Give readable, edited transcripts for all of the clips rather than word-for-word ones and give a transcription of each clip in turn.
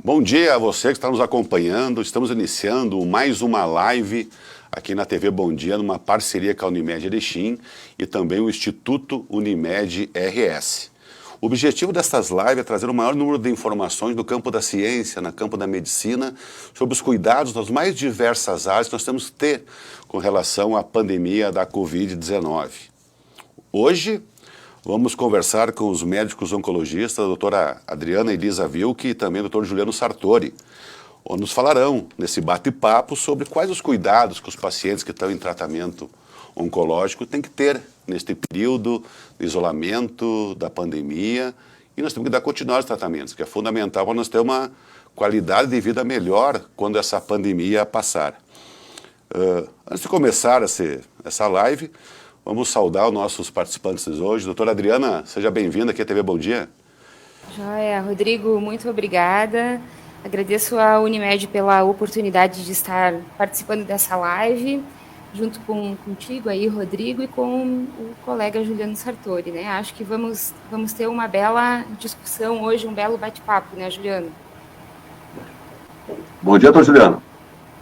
Bom dia a você que está nos acompanhando. Estamos iniciando mais uma live aqui na TV Bom Dia, numa parceria com a Unimed Erechim e também o Instituto Unimed RS. O objetivo destas lives é trazer o maior número de informações do campo da ciência, no campo da medicina, sobre os cuidados das mais diversas áreas que nós temos que ter com relação à pandemia da Covid-19. Hoje, vamos conversar com os médicos oncologistas, a doutora Adriana Elisa Wilke e também o doutor Juliano Sartori, onde nos falarão nesse bate-papo sobre quais os cuidados que os pacientes que estão em tratamento oncológico têm que ter neste período de isolamento da pandemia, e nós temos que dar continuidade aos tratamentos, que é fundamental para nós ter uma qualidade de vida melhor quando essa pandemia passar. Antes de começar essa live, vamos saudar os nossos participantes de hoje. Doutora Adriana, seja bem-vinda aqui à TV Bom Dia. Joia, Rodrigo, muito obrigada. Agradeço à Unimed pela oportunidade de estar participando dessa live, junto contigo aí, Rodrigo, e com o colega Juliano Sartori, né? Acho que vamos ter uma bela discussão hoje, um belo bate-papo, né, Juliano? Bom dia, doutor Juliano.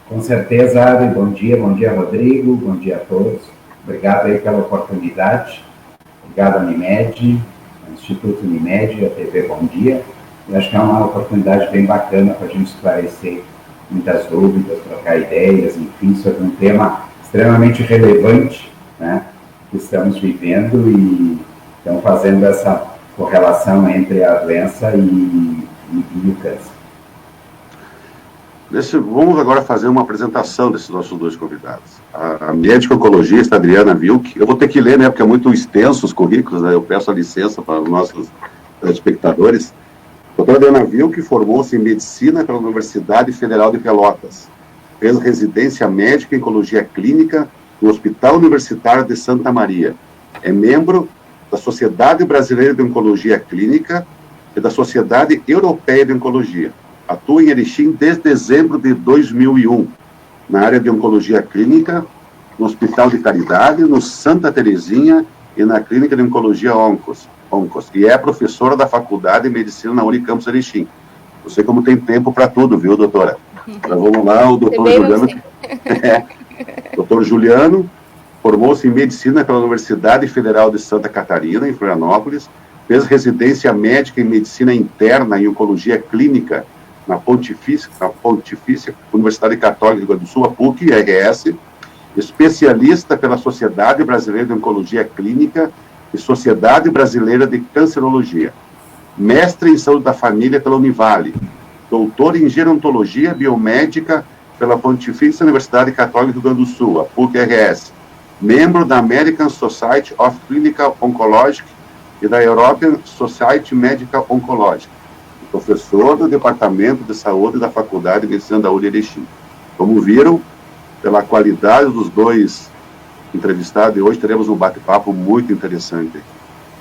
Com certeza, Ari, bom dia, Rodrigo, bom dia a todos. Obrigado aí pela oportunidade, obrigado à Unimed, ao Instituto Unimed, à TV Bom Dia. Eu acho que é uma oportunidade bem bacana para a gente esclarecer muitas dúvidas, trocar ideias, enfim, sobre um tema extremamente relevante, né, que estamos vivendo e estamos fazendo essa correlação entre a doença e o câncer. Vamos agora fazer uma apresentação desses nossos dois convidados. A médica oncologista Adriana Wilke, eu vou ter que ler, né, porque é muito extenso os currículos, né, eu peço a licença para os nossos espectadores. A doutora Adriana Wilke formou-se em Medicina pela Universidade Federal de Pelotas. Fez residência médica em Oncologia Clínica no Hospital Universitário de Santa Maria. É membro da Sociedade Brasileira de Oncologia Clínica e da Sociedade Europeia de Oncologia. Atua em Erechim desde dezembro de 2001, na área de Oncologia Clínica, no Hospital de Caridade, no Santa Terezinha e na Clínica de Oncologia Oncos, e é professora da Faculdade de Medicina na Unicampus Erechim. Não sei como tem tempo para tudo, viu, doutora? Agora vamos lá, o doutor Juliano. Doutor Juliano formou-se em Medicina pela Universidade Federal de Santa Catarina, em Florianópolis, fez residência médica em Medicina Interna e Oncologia Clínica na Pontifícia Universidade Católica do Rio Grande do Sul, a PUC-RS, especialista pela Sociedade Brasileira de Oncologia Clínica e Sociedade Brasileira de Cancerologia, mestre em Saúde da Família pela Univale, doutor em Gerontologia Biomédica pela Pontifícia Universidade Católica do Rio Grande do Sul, a PUC-RS, membro da American Society of Clinical Oncology e da European Society Medical Oncology, professor do Departamento de Saúde da Faculdade de Medicina da UNE Erechim. Como viram, pela qualidade dos dois entrevistados, e hoje teremos um bate-papo muito interessante.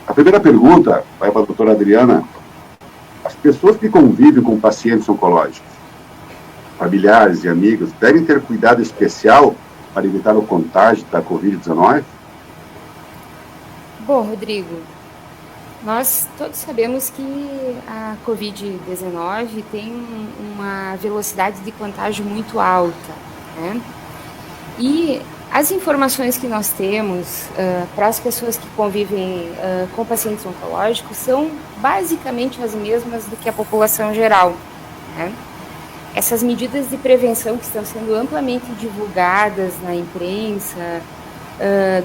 A primeira pergunta vai para a doutora Adriana. As pessoas que convivem com pacientes oncológicos, familiares e amigos, devem ter cuidado especial para evitar o contágio da Covid-19? Bom, Rodrigo, nós todos sabemos que a Covid-19 tem uma velocidade de contágio muito alta, né? E as informações que nós temos para as pessoas que convivem com pacientes oncológicos são basicamente as mesmas do que a população geral, né? Essas medidas de prevenção que estão sendo amplamente divulgadas na imprensa,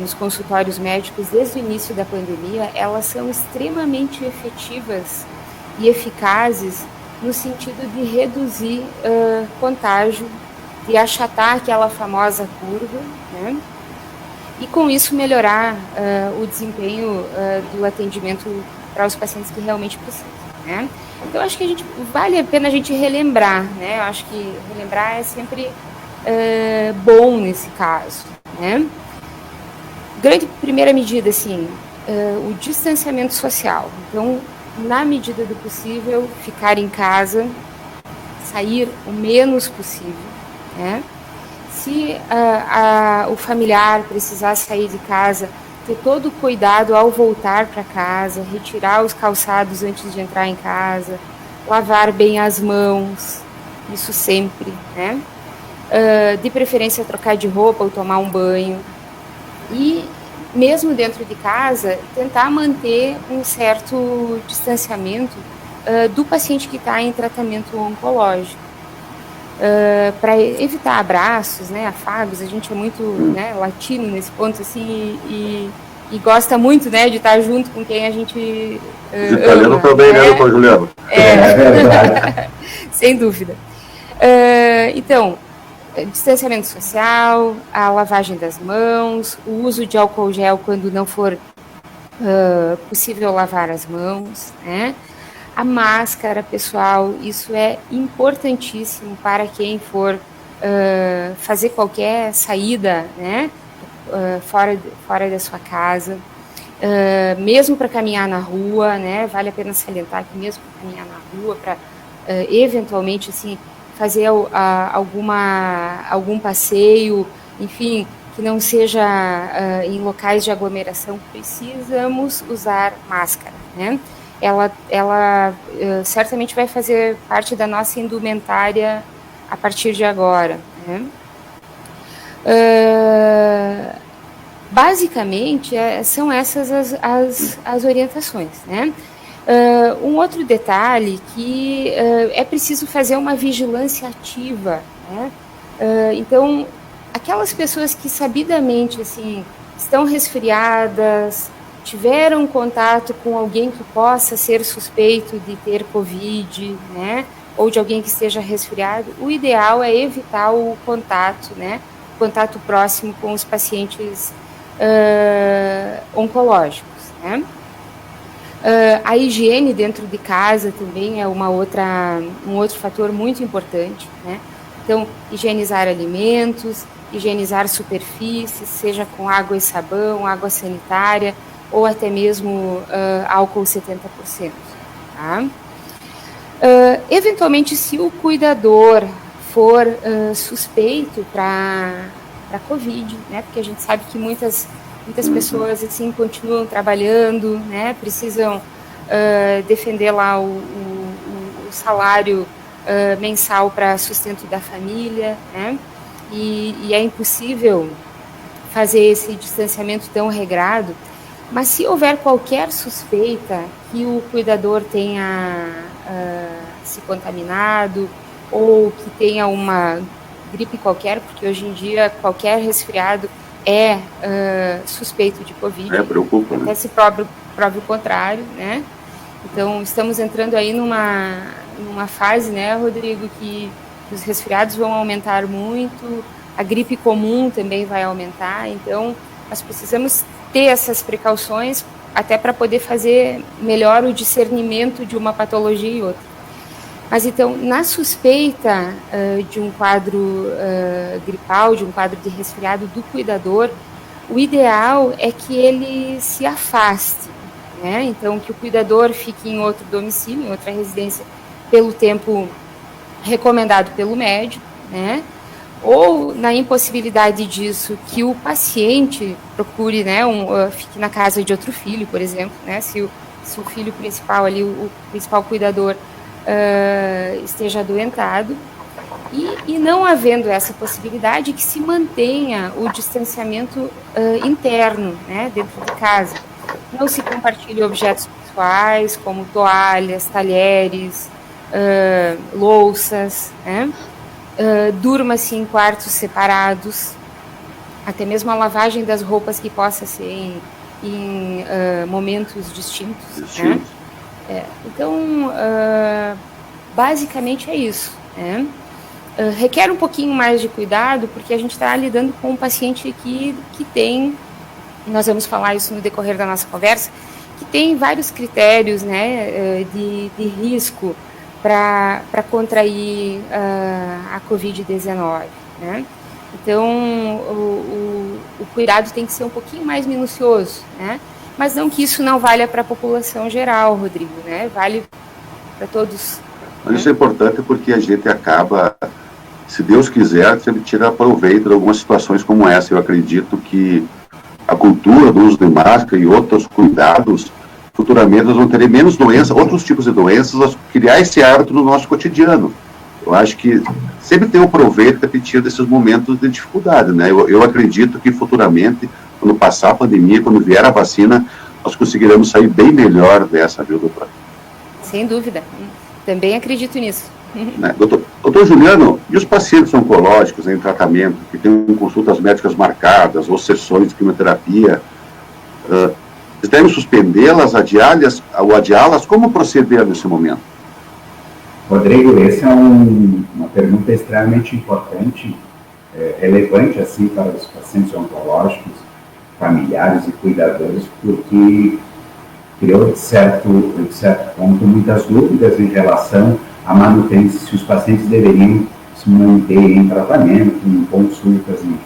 nos consultórios médicos desde o início da pandemia, elas são extremamente efetivas e eficazes no sentido de reduzir contágio, de achatar aquela famosa curva, né? E com isso melhorar o desempenho do atendimento para os pacientes que realmente precisam, né? Então acho que vale a pena a gente relembrar, né? Eu acho que relembrar é sempre bom nesse caso, né? Grande primeira medida, assim, o distanciamento social. Então, na medida do possível, ficar em casa, sair o menos possível, né? Se o familiar precisar sair de casa, ter todo o cuidado ao voltar para casa, retirar os calçados antes de entrar em casa, lavar bem as mãos, isso sempre, né? De preferência trocar de roupa ou tomar um banho. E mesmo dentro de casa, tentar manter um certo distanciamento do paciente que está em tratamento oncológico. Para evitar abraços, né, afagos, a gente é muito, né, latino nesse ponto, assim, e gosta muito, né, de estar junto com quem a gente Os italianos também, né, doutor Juliano? É verdade. Sem dúvida. Então, distanciamento social, a lavagem das mãos, o uso de álcool gel quando não for possível lavar as mãos, né? A máscara, pessoal, isso é importantíssimo para quem for fazer qualquer saída, né? Fora da sua casa. Mesmo para caminhar na rua, né? Vale a pena salientar que mesmo para caminhar na rua, para eventualmente, assim, fazer algum passeio, enfim, que não seja em locais de aglomeração, precisamos usar máscara, né? Ela certamente vai fazer parte da nossa indumentária a partir de agora, né? Basicamente, são essas as orientações, né? Um outro detalhe que é preciso fazer uma vigilância ativa, né? Então, aquelas pessoas que sabidamente, assim, estão resfriadas, tiveram contato com alguém que possa ser suspeito de ter Covid, né? Ou de alguém que esteja resfriado, o ideal é evitar o contato, né? O contato próximo com os pacientes oncológicos, né? A higiene dentro de casa também é um outro fator muito importante, né? Então, higienizar alimentos, higienizar superfícies, seja com água e sabão, água sanitária, ou até mesmo álcool 70%. Tá? Eventualmente, se o cuidador for suspeito para Covid, né? Porque a gente sabe que muitas pessoas assim continuam trabalhando, né? Precisam defender lá o salário mensal para sustento da família, né? E é impossível fazer esse distanciamento tão regrado. Mas se houver qualquer suspeita que o cuidador tenha se contaminado ou que tenha uma gripe qualquer, porque hoje em dia qualquer resfriado é suspeito de Covid. Preocupa, né? Até se prove o contrário, né? Então, estamos entrando aí numa fase, né, Rodrigo, que os resfriados vão aumentar muito, a gripe comum também vai aumentar, então nós precisamos ter essas precauções até para poder fazer melhor o discernimento de uma patologia e outra. Mas então, na suspeita de um quadro gripal, de um quadro de resfriado do cuidador, o ideal é que ele se afaste, né? Então, que o cuidador fique em outro domicílio, em outra residência, pelo tempo recomendado pelo médico, né? Ou, na impossibilidade disso, que o paciente procure, né, fique na casa de outro filho, por exemplo, né? Se o filho principal ali, o principal cuidador, esteja adoentado, e não havendo essa possibilidade, que se mantenha o distanciamento interno, né, dentro de casa. Não se compartilhe objetos pessoais, como toalhas, talheres, louças, né? Durma-se em quartos separados, até mesmo a lavagem das roupas que possa ser em momentos distintos, né? Então, basicamente é isso, né? Requer um pouquinho mais de cuidado, porque a gente está lidando com um paciente que tem, nós vamos falar isso no decorrer da nossa conversa, que tem vários critérios, né, de risco para contrair a Covid-19, né? Então, o cuidado tem que ser um pouquinho mais minucioso, né? Mas não que isso não valha para a população geral, Rodrigo, né? Vale para todos. Mas isso é importante porque a gente acaba, se Deus quiser, sempre tira proveito de algumas situações como essa. Eu acredito que a cultura do uso de máscara e outros cuidados futuramente nós vamos ter menos doenças, outros tipos de doenças, nós criar esse hábito no nosso cotidiano. Eu acho que sempre tem um proveito que a gente tira desses momentos de dificuldade, né? Eu acredito que futuramente, quando passar a pandemia, quando vier a vacina, nós conseguiremos sair bem melhor dessa, viu, doutor? Sem dúvida. Também acredito nisso. Né? Doutor Juliano, e os pacientes oncológicos em tratamento, que têm consultas médicas marcadas, ou sessões de quimioterapia, devem suspendê-las, adiá-las? Como proceder nesse momento? Rodrigo, essa é uma pergunta extremamente importante, relevante assim para os pacientes oncológicos, familiares e cuidadores, porque criou, de certo ponto, muitas dúvidas em relação à manutenção, se os pacientes deveriam se manter em tratamento, em consultas, enfim.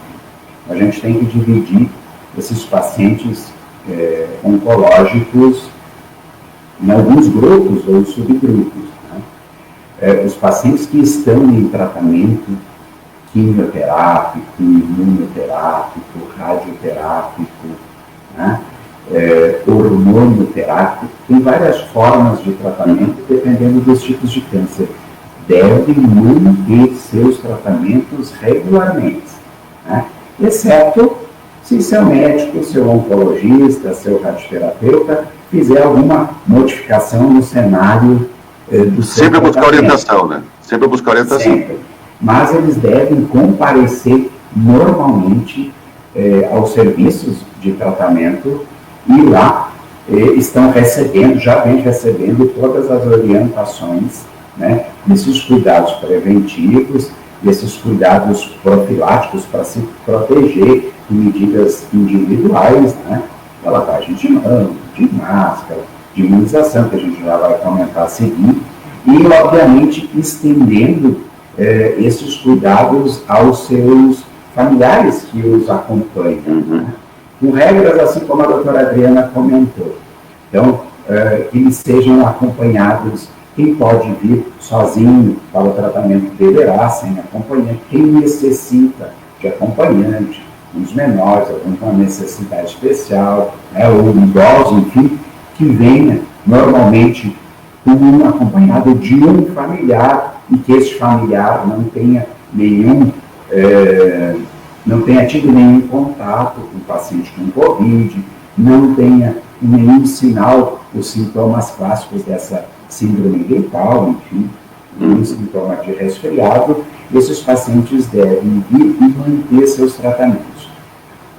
A gente tem que dividir esses pacientes oncológicos em alguns grupos ou subgrupos. Os pacientes que estão em tratamento quimioterápico, imunoterápico, radioterápico, né? Hormonioterápico, tem várias formas de tratamento dependendo dos tipos de câncer. Devem manter seus tratamentos regularmente, né? Exceto se seu médico, seu oncologista, seu radioterapeuta fizer alguma modificação no cenário do seu Sempre buscar orientação, né? Sempre buscar orientação. Sempre. Mas eles devem comparecer normalmente aos serviços de tratamento e lá já vem recebendo todas as orientações, né, desses cuidados preventivos, desses cuidados profiláticos para se proteger de medidas individuais, né, da lavagem de mão, de máscara, de imunização, que a gente já vai comentar a seguir, e, obviamente, estendendo esses cuidados aos seus familiares que os acompanham, né? Com regras, assim como a doutora Adriana comentou. Então, que eles sejam acompanhados. Quem pode vir sozinho para o tratamento deverá, sem acompanhante. Quem necessita de acompanhante, os menores, alguma necessidade especial, né, ou idosos, enfim, que venha normalmente acompanhado de um familiar e que esse familiar não tenha tido nenhum contato com o paciente com Covid, não tenha nenhum sinal, os sintomas clássicos dessa síndrome gripal, enfim, nenhum sintoma de resfriado, esses pacientes devem vir e manter seus tratamentos.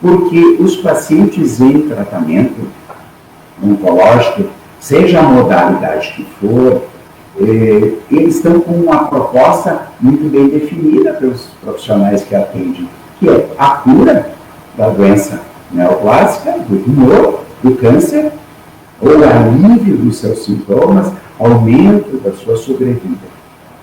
Porque os pacientes em tratamento oncológico, seja a modalidade que for, eles estão com uma proposta muito bem definida pelos profissionais que atendem, que é a cura da doença neoplásica, do tumor, do câncer, ou alívio dos seus sintomas, aumento da sua sobrevida.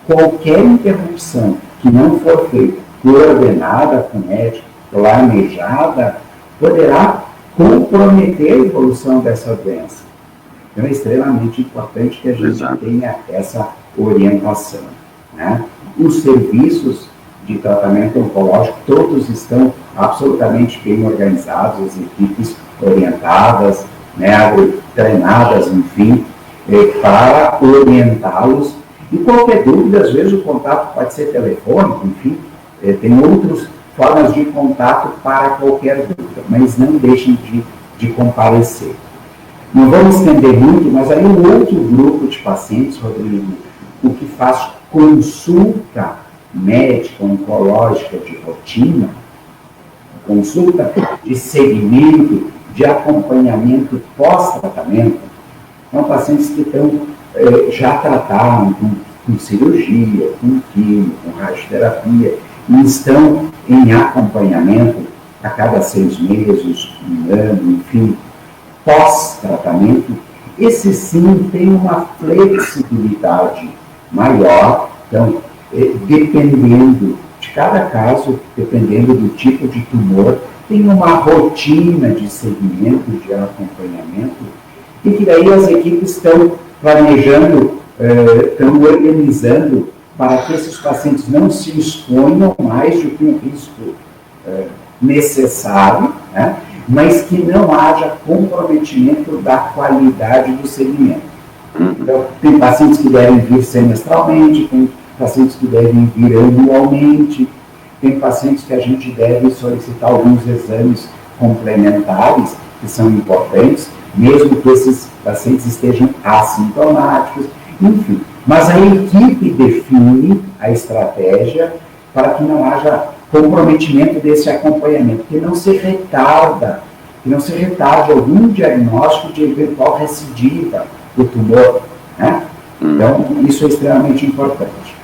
Qualquer interrupção que não for feita, coordenada com o médico, planejada, poderá comprometer a evolução dessa doença. Então é extremamente importante que a gente tenha essa orientação, né? Os serviços de tratamento oncológico, todos estão absolutamente bem organizados, as equipes orientadas, né, treinadas, enfim, para orientá-los. E qualquer dúvida, às vezes o contato pode ser telefônico, enfim, tem outras formas de contato para qualquer dúvida, mas não deixem de comparecer. Não vamos estender muito, mas aí um outro grupo de pacientes, Rodrigo, o que faz consulta médica, oncológica de rotina, consulta de segmento, de acompanhamento pós-tratamento, são pacientes que estão já tratados com cirurgia, com quimio, com radioterapia, e estão em acompanhamento a cada 6 meses, 1 ano, enfim, pós-tratamento. Esse sim tem uma flexibilidade maior, então, dependendo de cada caso, dependendo do tipo de tumor, tem uma rotina de seguimento, de acompanhamento, e que daí as equipes estão planejando, estão organizando para que esses pacientes não se exponham mais do que um risco necessário, né, mas que não haja comprometimento da qualidade do segmento. Então, tem pacientes que devem vir semestralmente, tem pacientes que devem vir anualmente, tem pacientes que a gente deve solicitar alguns exames complementares, que são importantes, mesmo que esses pacientes estejam assintomáticos, enfim. Mas a equipe define a estratégia para que não haja comprometimento desse acompanhamento, que não se retarde algum diagnóstico de eventual recidiva do tumor, né? Então, isso é extremamente importante.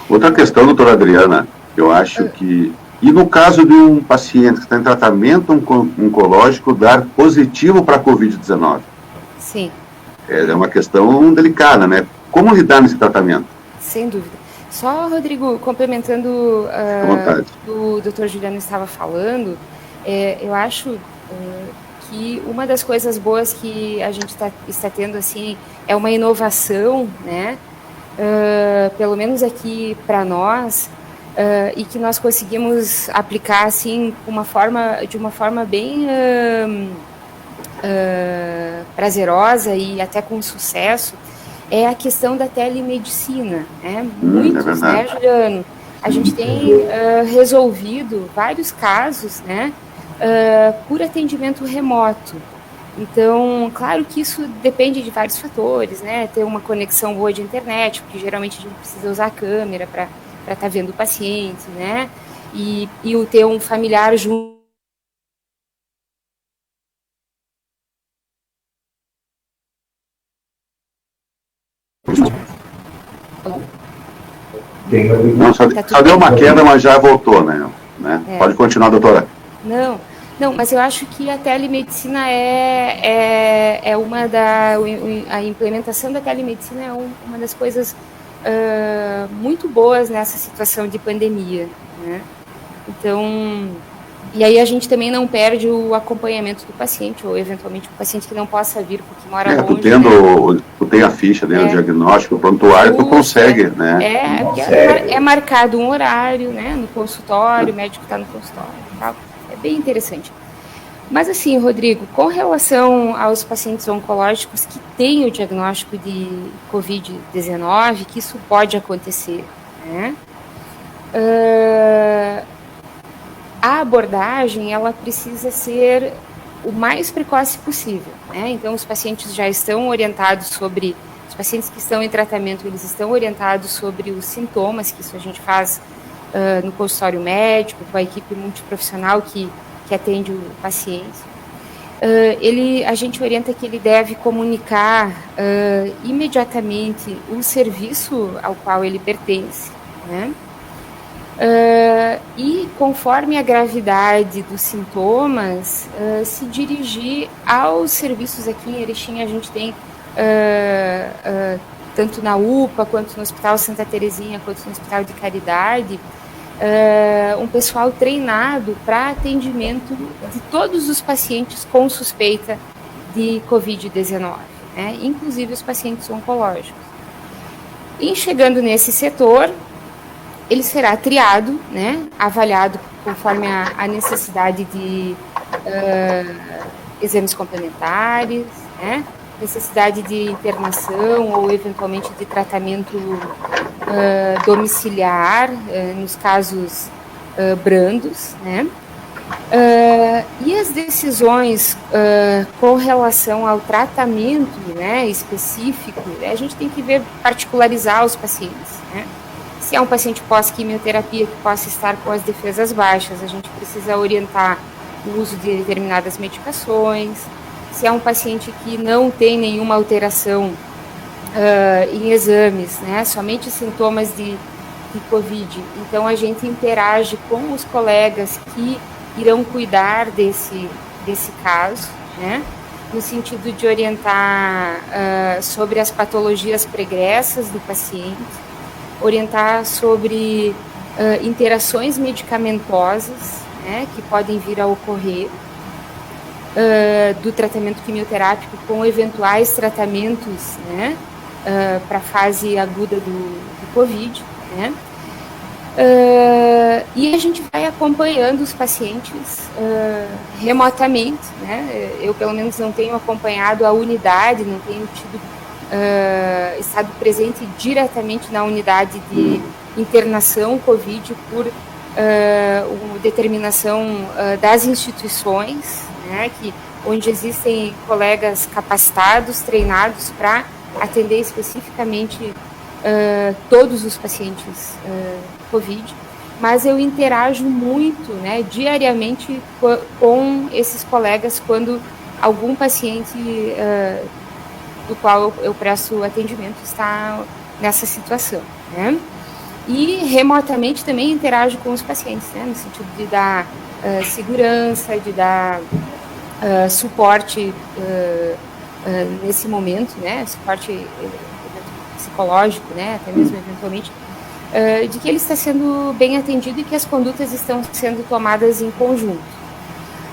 Outra questão, doutora Adriana, eu acho que... E no caso de um paciente que está em tratamento oncológico dar positivo para a Covid-19? Sim. É uma questão delicada, né? Como lidar nesse tratamento? Sem dúvida. Só, Rodrigo, complementando o Dr. Juliano estava falando, eu acho que uma das coisas boas que a gente está tendo, assim, é uma inovação, né? Pelo menos aqui para nós, e que nós conseguimos aplicar, assim, de uma forma bem prazerosa e até com sucesso, é a questão da telemedicina, né? Muitos, né, Juliano? A gente tem resolvido vários casos, né, por atendimento remoto. Então, claro que isso depende de vários fatores, né? Ter uma conexão boa de internet, porque geralmente a gente precisa usar a câmera para estar vendo o paciente, né? E o ter um familiar junto. Não, só deu uma queda, mas já voltou, né? Pode continuar, doutora. Não, mas eu acho que a telemedicina a implementação da telemedicina é uma das coisas muito boas nessa situação de pandemia, né? Então, e aí a gente também não perde o acompanhamento do paciente, ou eventualmente o paciente que não possa vir porque mora longe. Tu tem a ficha dele, o diagnóstico, o prontuário, tu consegue, né? É marcado um horário, né, no consultório, o médico está no consultório e tal. É bem interessante. Mas assim, Rodrigo, com relação aos pacientes oncológicos que têm o diagnóstico de Covid-19, que isso pode acontecer, né? A abordagem, ela precisa ser o mais precoce possível, né? Então, os pacientes já estão orientados sobre... Os pacientes que estão em tratamento, eles estão orientados sobre os sintomas, que isso a gente faz no consultório médico, com a equipe multiprofissional que atende o paciente. A gente orienta que ele deve comunicar imediatamente o serviço ao qual ele pertence, né? E conforme a gravidade dos sintomas, se dirigir aos serviços. Aqui em Erechim a gente tem tanto na UPA, quanto no Hospital Santa Terezinha, quanto no Hospital de Caridade, um pessoal treinado para atendimento de todos os pacientes com suspeita de Covid-19, né? Inclusive os pacientes oncológicos. E chegando nesse setor, ele será triado, né, avaliado conforme a necessidade de exames complementares, né, necessidade de internação ou eventualmente de tratamento domiciliar, nos casos brandos, né. E as decisões com relação ao tratamento, né, específico, a gente tem que particularizar os pacientes, né. Se é um paciente pós-quimioterapia que possa estar com as defesas baixas, a gente precisa orientar o uso de determinadas medicações. Se é um paciente que não tem nenhuma alteração em exames, né, somente sintomas de Covid, então a gente interage com os colegas que irão cuidar desse caso, né, no sentido de orientar sobre as patologias pregressas do paciente, orientar sobre interações medicamentosas, né, que podem vir a ocorrer do tratamento quimioterápico com eventuais tratamentos, né, para a fase aguda do Covid, né, E a gente vai acompanhando os pacientes remotamente, né? Eu, pelo menos, não tenho acompanhado a unidade, não tenho estado presente diretamente na unidade de internação COVID por determinação das instituições, né? Onde existem colegas capacitados, treinados para atender especificamente todos os pacientes COVID. Mas eu interajo muito, né, diariamente com esses colegas quando algum paciente do qual eu presto atendimento está nessa situação, né? E remotamente também interajo com os pacientes, né, no sentido de dar segurança, de dar suporte nesse momento, né, suporte psicológico, né, até mesmo eventualmente, de que ele está sendo bem atendido e que as condutas estão sendo tomadas em conjunto.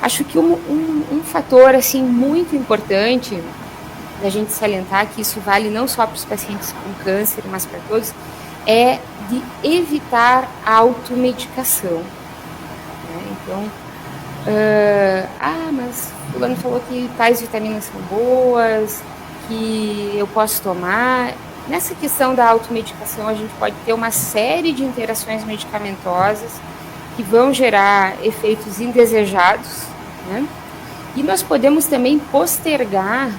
Acho que um fator assim muito importante da gente salientar, que isso vale não só para os pacientes com câncer, mas para todos, é de evitar a automedicação. Né? Então, mas fulano falou que tais vitaminas são boas, que eu posso tomar. Nessa questão da automedicação, a gente pode ter uma série de interações medicamentosas que vão gerar efeitos indesejados, né? E nós podemos também postergar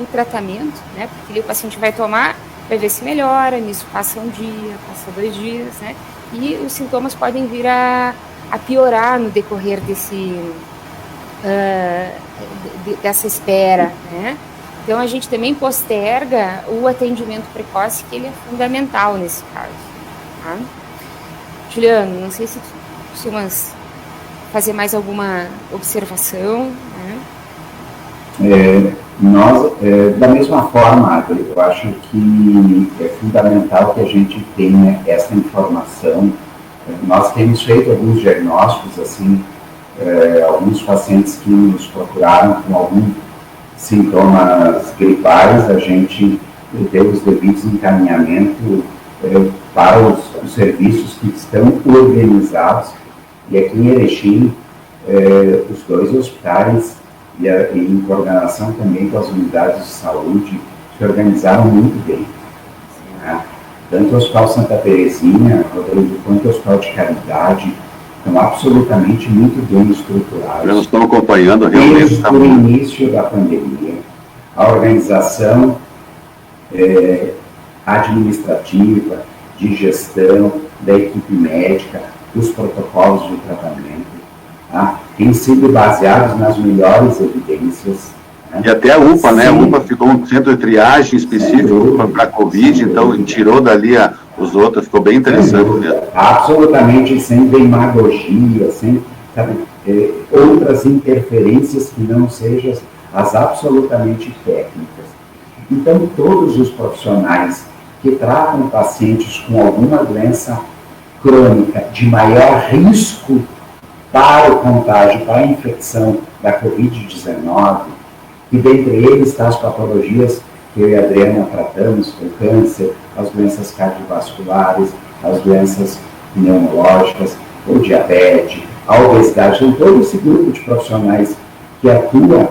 o tratamento, né? Porque o paciente vai tomar, vai ver se melhora, nisso passa um dia, passa 2 dias, né? E os sintomas podem vir a piorar no decorrer dessa espera, né? Então, a gente também posterga o atendimento precoce, que ele é fundamental nesse caso. Tá? Juliano, não sei se tu costumas fazer mais alguma observação, né? Da mesma forma, eu acho que é fundamental que a gente tenha essa informação. Nós temos feito alguns diagnósticos, assim, alguns pacientes que nos procuraram com algum sintomas gripais, a gente deu os devidos encaminhamentos para os serviços que estão organizados. E aqui em Erechim, os 2 hospitais, e em coordenação também com as unidades de saúde, se organizaram muito bem. Né? Tanto o Hospital Santa Terezinha, Rodrigo, quanto o Hospital de Caridade, estão absolutamente muito bem estruturados. Nós estamos acompanhando realmente desde o início da pandemia. A organização administrativa, de gestão, da equipe médica, os protocolos de tratamento, tá? Têm sido baseados nas melhores evidências. Né? E até a UPA, né? A UPA ficou um centro de triagem específico para a Covid, então tirou dali os outros, ficou bem interessante mesmo. Absolutamente sem demagogia, sem outras interferências que não sejam as absolutamente técnicas. Então, todos os profissionais que tratam pacientes com alguma doença crônica de maior risco para o contágio, para a infecção da Covid-19, e dentre eles está as patologias que eu e a Adriana tratamos, o câncer, as doenças cardiovasculares, as doenças pneumológicas, o diabetes, a obesidade. Então, todo esse grupo de profissionais que atua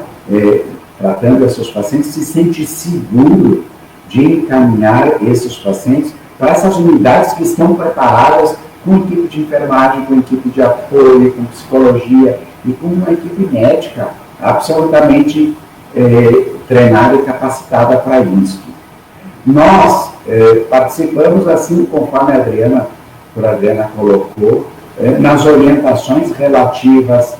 tratando esses pacientes se sente seguro de encaminhar esses pacientes para essas unidades que estão preparadas com equipe de enfermagem, com equipe de apoio, com psicologia e com uma equipe médica absolutamente treinada e capacitada para isso. Nós participamos, assim conforme a Adriana colocou, nas orientações relativas,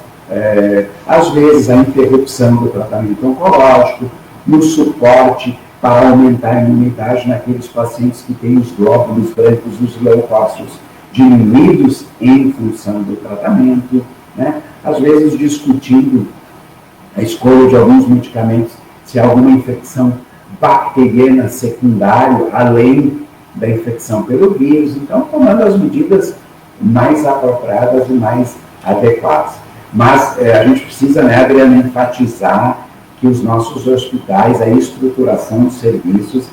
às vezes, à interrupção do tratamento oncológico, no suporte para aumentar a imunidade naqueles pacientes que têm os glóbulos brancos, os leucócitos diminuídos em função do tratamento, né? Às vezes discutindo a escolha de alguns medicamentos, se há alguma infecção bacteriana secundária, além da infecção pelo vírus, então tomando as medidas mais apropriadas e mais adequadas. Mas a gente precisa, né, Adriana, enfatizar que os nossos hospitais, a estruturação dos serviços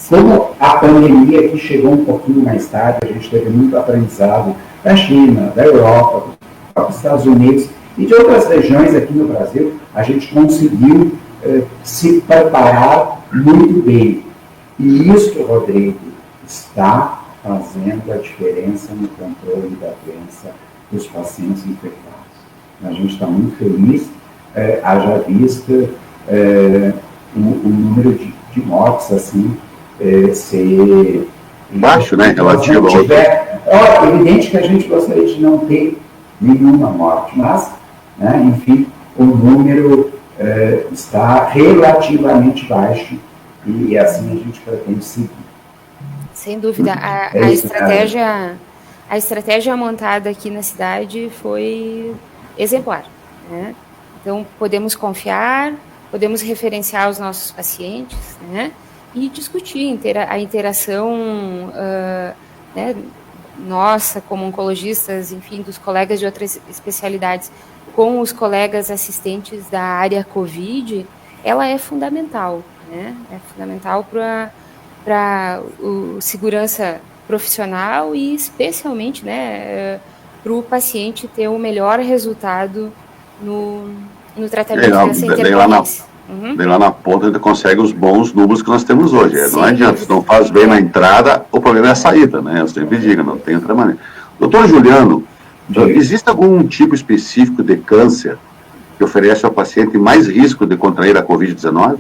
Como a pandemia aqui chegou um pouquinho mais tarde, a gente teve muito aprendizado da China, da Europa, dos Estados Unidos e de outras regiões aqui no Brasil, a gente conseguiu se preparar muito bem. E isso, Rodrigo, está fazendo a diferença no controle da doença dos pacientes infectados. A gente está muito feliz, haja vista o número de mortes, assim, ser baixo, né, relativo ao outro. É evidente que a gente gostaria de não ter nenhuma morte, mas, né, enfim, o número está relativamente baixo e assim a gente pretende seguir. Sem dúvida, a estratégia montada aqui na cidade foi exemplar, né? Então, podemos confiar, podemos referenciar os nossos pacientes, né? E discutir a interação né, nossa, como oncologistas, enfim, dos colegas de outras especialidades, com os colegas assistentes da área COVID, ela é fundamental, né? É fundamental para a segurança profissional e, especialmente, né, para o paciente ter o melhor resultado no tratamento dessa intercorrência. Daí lá na ponta a gente consegue os bons números que nós temos hoje. Não adianta, se não faz bem na entrada, o problema é a saída, né? Eu sempre digo, não tem outra maneira. Doutor Juliano, existe algum tipo específico de câncer que oferece ao paciente mais risco de contrair a Covid-19?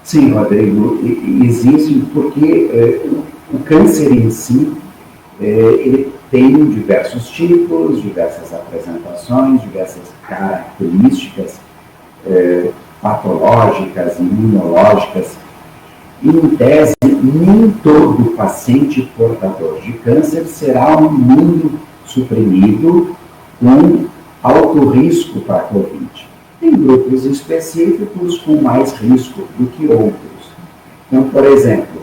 Sim, Rodrigo, existe porque o câncer em si, ele tem diversos tipos, diversas apresentações, diversas características patológicas, imunológicas. E, em tese, nem todo paciente portador de câncer será um imunossuprimido com alto risco para a Covid. Tem grupos específicos com mais risco do que outros. Então, por exemplo,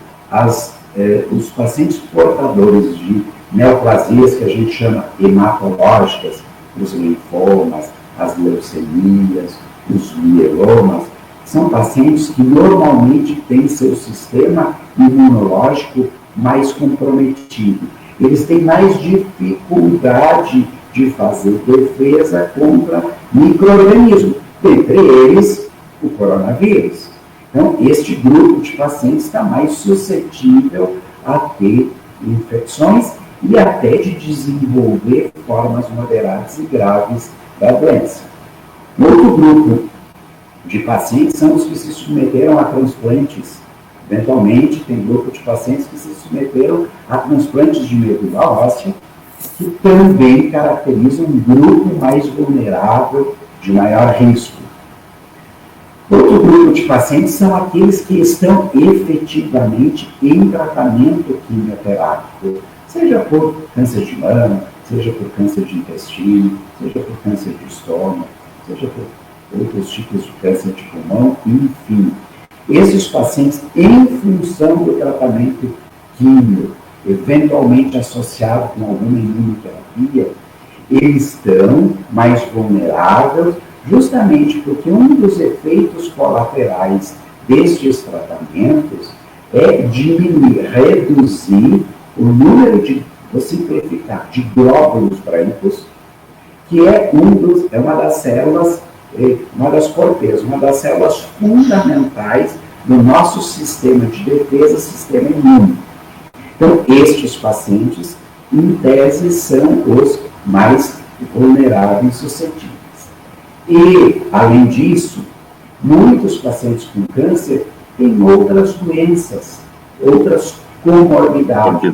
os pacientes portadores de neoplasias que a gente chama hematológicas, os linfomas, as leucemias, os mielomas, são pacientes que normalmente têm seu sistema imunológico mais comprometido. Eles têm mais dificuldade de fazer defesa contra micro-organismos, entre eles o coronavírus. Então, este grupo de pacientes está mais suscetível a ter infecções e até de desenvolver formas moderadas e graves da doença. Outro grupo de pacientes são os que se submeteram a transplantes. Eventualmente, tem grupo de pacientes que se submeteram a transplantes de medula óssea, que também caracterizam um grupo mais vulnerável, de maior risco. Outro grupo de pacientes são aqueles que estão efetivamente em tratamento quimioterápico, seja por câncer de mama, seja por câncer de intestino, seja por câncer de estômago, seja por outros tipos de câncer de pulmão, enfim. Esses pacientes, em função do tratamento químico, eventualmente associado com alguma imunoterapia, eles estão mais vulneráveis, justamente porque um dos efeitos colaterais destes tratamentos é diminuir, reduzir o número de, vou simplificar, de glóbulos brancos, que é uma das células, uma das cortezas, uma das células fundamentais do nosso sistema de defesa, sistema imune. Então, estes pacientes, em tese, são os mais vulneráveis e suscetíveis. E, além disso, muitos pacientes com câncer têm outras doenças, outras comorbidades.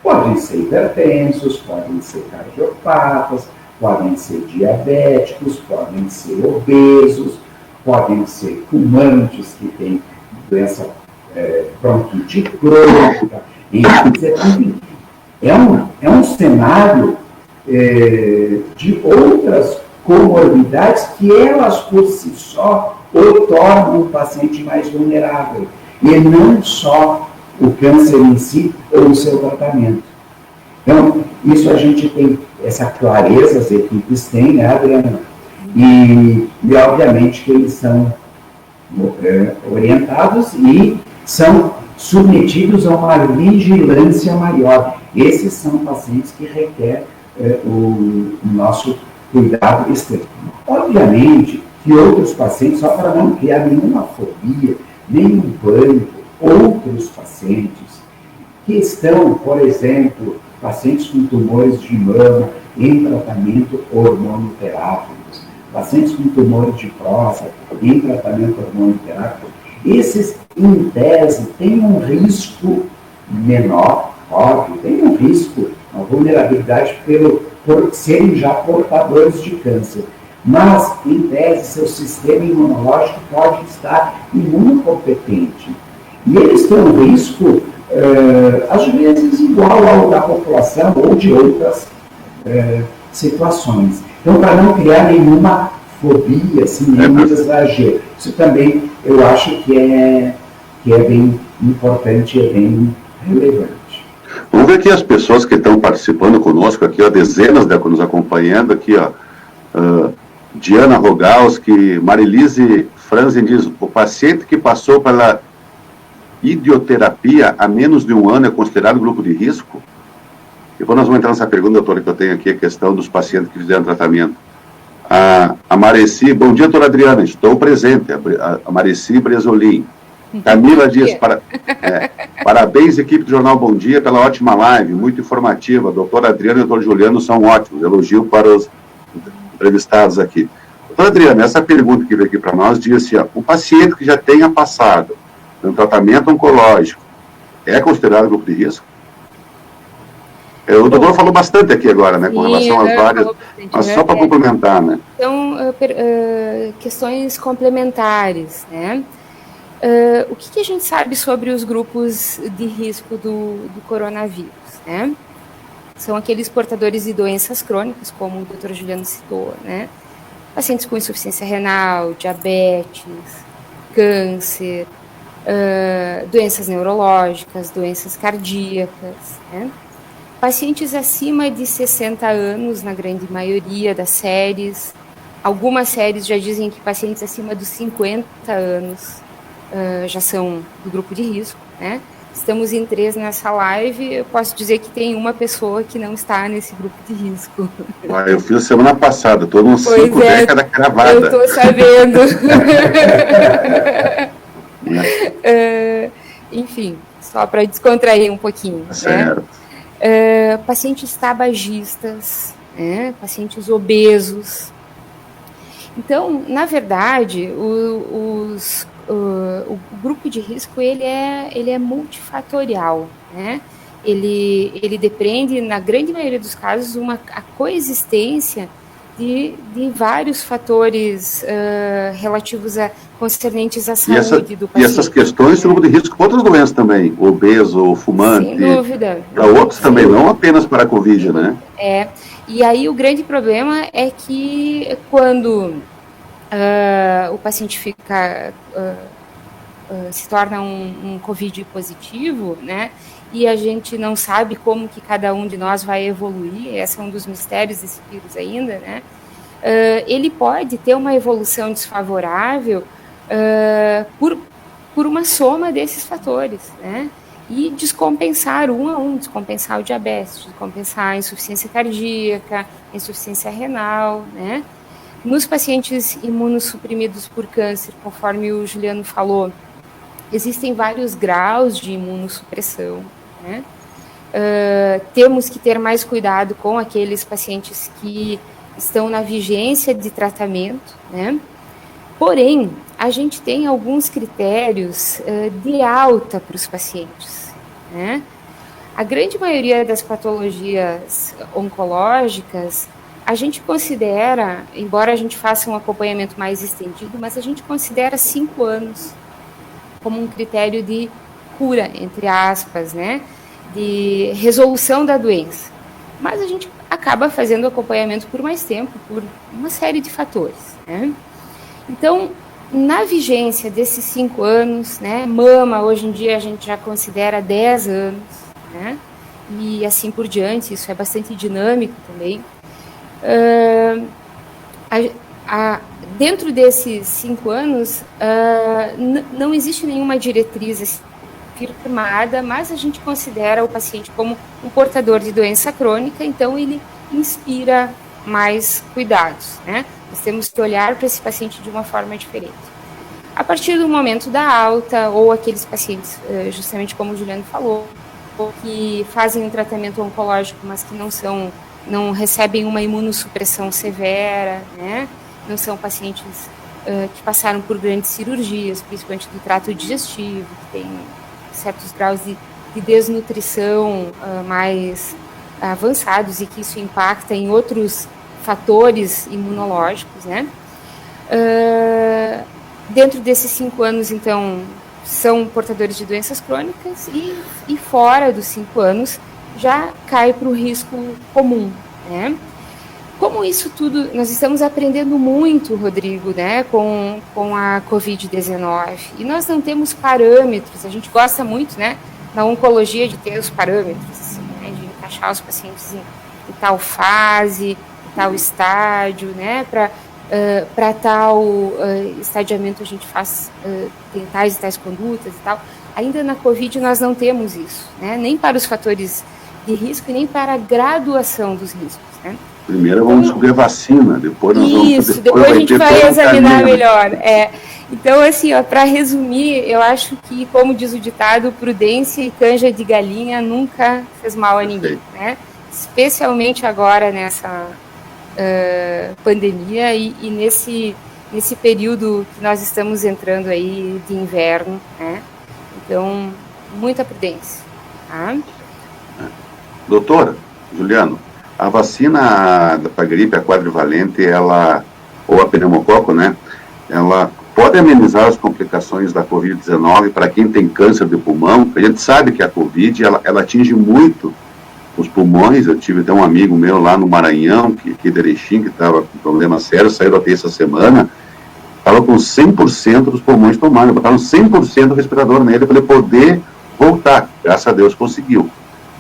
Podem ser hipertensos, podem ser cardiopatas, podem ser diabéticos, podem ser obesos, podem ser fumantes que têm doença bronquite crônica, enfim. É um cenário de outras comorbidades que elas por si só o tornam o paciente mais vulnerável, e não só o câncer em si ou o seu tratamento. Então, isso a gente tem essa clareza, as equipes têm, né, Adriana? E obviamente que eles são orientados e são submetidos a uma vigilância maior. Esses são pacientes que requerem o nosso cuidado extremo. Obviamente que outros pacientes, só para não criar nenhuma fobia, nenhum pânico, outros pacientes que estão, por exemplo, pacientes com tumores de mama em tratamento hormonoterápicos, pacientes com tumores de próstata em tratamento hormonoterápico, esses, em tese, têm um risco menor, óbvio, tem um risco, uma vulnerabilidade por serem já portadores de câncer. Mas, em tese, seu sistema imunológico pode estar imunocompetente. E eles têm um risco, às vezes, igual ao da população ou de outras situações. Então, para não criar nenhuma fobia, assim, nenhum exagero. Isso também eu acho que é bem importante, é bem relevante. Vamos ver aqui as pessoas que estão participando conosco, aqui, ó, dezenas nos acompanhando, aqui, ó. Diana Rogalski, Marilise Franzen diz: o paciente que passou pela idioterapia há menos de um ano é considerado grupo de risco? Depois nós vamos entrar nessa pergunta, doutora, que eu tenho aqui, a questão dos pacientes que fizeram tratamento. A Mareci, bom dia, doutora Adriana, estou presente, a Mareci Bresolim. Camila diz, parabéns, equipe do Jornal Bom Dia, pela ótima live, muito informativa. Doutora Adriana e doutor Juliano são ótimos, elogio para os entrevistados aqui. Doutora Adriana, essa pergunta que veio aqui para nós diz assim, ó, o paciente que já tenha passado um tratamento oncológico é considerado grupo de risco? O doutor falou bastante aqui agora, né, com relação às várias, mas só para complementar, né? Então, questões complementares, né? O que a gente sabe sobre os grupos de risco do coronavírus, né? São aqueles portadores de doenças crônicas, como o Dr. Juliano citou, né? Pacientes com insuficiência renal, diabetes, câncer, doenças neurológicas, doenças cardíacas, né? Pacientes acima de 60 anos, na grande maioria das séries. Algumas séries já dizem que pacientes acima dos 50 anos já são do grupo de risco, né? Estamos em 3 nessa live, eu posso dizer que tem uma pessoa que não está nesse grupo de risco. Eu fiz semana passada, estou nos 5 décadas cravada. Eu estou sabendo. Enfim, só para descontrair um pouquinho. Certo. Né? Pacientes tabagistas, né? Pacientes obesos. Então, na verdade, o grupo de risco ele é multifatorial, né? Ele depende, na grande maioria dos casos, a coexistência de vários fatores relativos concernentes à saúde do paciente. E essas questões são grupo de risco para outras doenças também, obeso, fumante. Sem dúvida. Para outros também, não apenas para a Covid, né? E aí o grande problema é que quando o paciente se torna um COVID positivo, né? E a gente não sabe como que cada um de nós vai evoluir, esse é um dos mistérios desse vírus ainda, né? Ele pode ter uma evolução desfavorável por uma soma desses fatores, né? E descompensar um a um, descompensar o diabetes, descompensar a insuficiência cardíaca, a insuficiência renal, né? Nos pacientes imunossuprimidos por câncer, conforme o Juliano falou, existem vários graus de imunossupressão, né? Temos que ter mais cuidado com aqueles pacientes que estão na vigência de tratamento, né? Porém, a gente tem alguns critérios de alta para os pacientes, né? A grande maioria das patologias oncológicas, a gente considera, embora a gente faça um acompanhamento mais estendido, mas a gente considera 5 anos como um critério de cura, entre aspas, né? De resolução da doença. Mas a gente acaba fazendo acompanhamento por mais tempo, por uma série de fatores, né? Então, na vigência desses 5 anos, né, mama, hoje em dia a gente já considera 10 anos, né, e assim por diante, isso é bastante dinâmico também. Dentro desses 5 anos, não existe nenhuma diretriz confirmada, mas a gente considera o paciente como um portador de doença crônica, então ele inspira mais cuidados, né? Nós temos que olhar para esse paciente de uma forma diferente. A partir do momento da alta, ou aqueles pacientes, justamente como o Juliano falou, que fazem um tratamento oncológico, mas que não recebem uma imunossupressão severa, né? Não são pacientes que passaram por grandes cirurgias, principalmente do trato digestivo, que tem certos graus de desnutrição mais avançados e que isso impacta em outros fatores imunológicos, né? Dentro desses 5 anos, então, são portadores de doenças crônicas e fora dos 5 anos já cai para o risco comum, né? Como isso tudo, nós estamos aprendendo muito, Rodrigo, né, com a Covid-19, e nós não temos parâmetros, a gente gosta muito, né, na oncologia de ter os parâmetros, assim, né, de encaixar os pacientes em tal fase, em tal estádio, né, para tal estadiamento a gente faz tem tais e tais condutas e tal. Ainda na Covid nós não temos isso, né, nem para os fatores de risco e nem para a graduação dos riscos, né. Primeiro vamos descobrir a vacina, depois nós vamos... Isso, depois a gente vai examinar melhor. Então, assim, para resumir, eu acho que, como diz o ditado, prudência e canja de galinha nunca fez mal a ninguém, né? Especialmente agora nessa pandemia e nesse período que nós estamos entrando aí de inverno, né? Então, muita prudência. Tá? Doutora, Juliano, a vacina para gripe, a quadrivalente, ou a pneumococo, né? Ela pode amenizar as complicações da Covid-19 para quem tem câncer de pulmão. A gente sabe que a Covid, ela atinge muito os pulmões. Eu tive até um amigo meu lá no Maranhão, aqui de Erechim, que estava com problema sério, saiu até essa semana, estava com 100% dos pulmões tomados, botaram 100% do respirador nele para ele poder voltar. Graças a Deus conseguiu.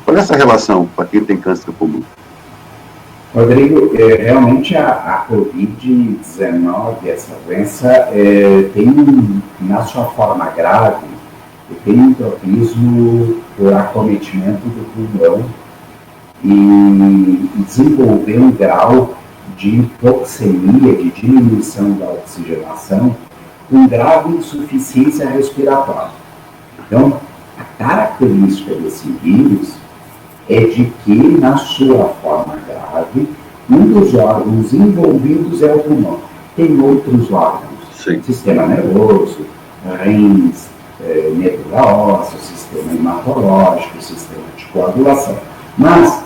Qual é essa relação para quem tem câncer de pulmão? Rodrigo, realmente a Covid-19, essa doença, tem, na sua forma grave, tem um tropismo por acometimento do pulmão e desenvolver um grau de hipoxemia, de diminuição da oxigenação, com grave insuficiência respiratória. Então, a característica desse vírus é de que, na sua forma grave, um dos órgãos envolvidos é o pulmão. Tem outros órgãos, Sim. Sistema nervoso, rins, medula óssea, sistema hematológico, sistema de coagulação. Mas,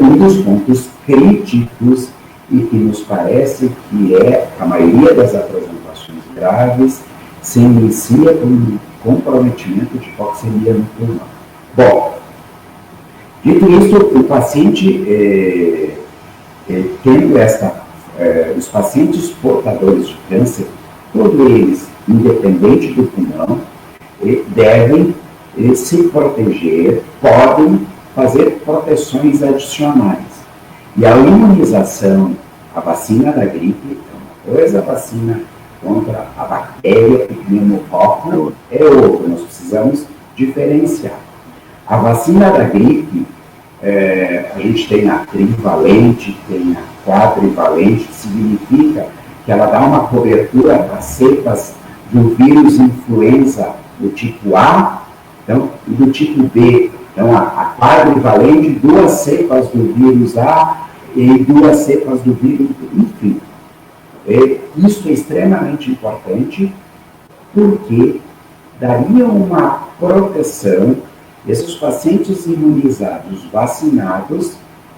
um dos pontos críticos e que nos parece que a maioria das apresentações graves se inicia com um comprometimento de hipoxemia no pulmão. Bom, dito isso, o paciente, tendo os pacientes portadores de câncer, todos eles, independente do pulmão, devem se proteger, podem fazer proteções adicionais. E a imunização, a vacina da gripe é uma coisa, a vacina contra a bactéria, o pneumococo é outra. Nós precisamos diferenciar. A vacina da gripe, a gente tem a trivalente, tem a quadrivalente, que significa que ela dá uma cobertura para cepas do vírus influenza do tipo A, então, e do tipo B. Então, a quadrivalente, 2 cepas do vírus A e 2 cepas do vírus B, enfim. Isso é extremamente importante porque daria uma proteção. Esses pacientes imunizados, vacinados,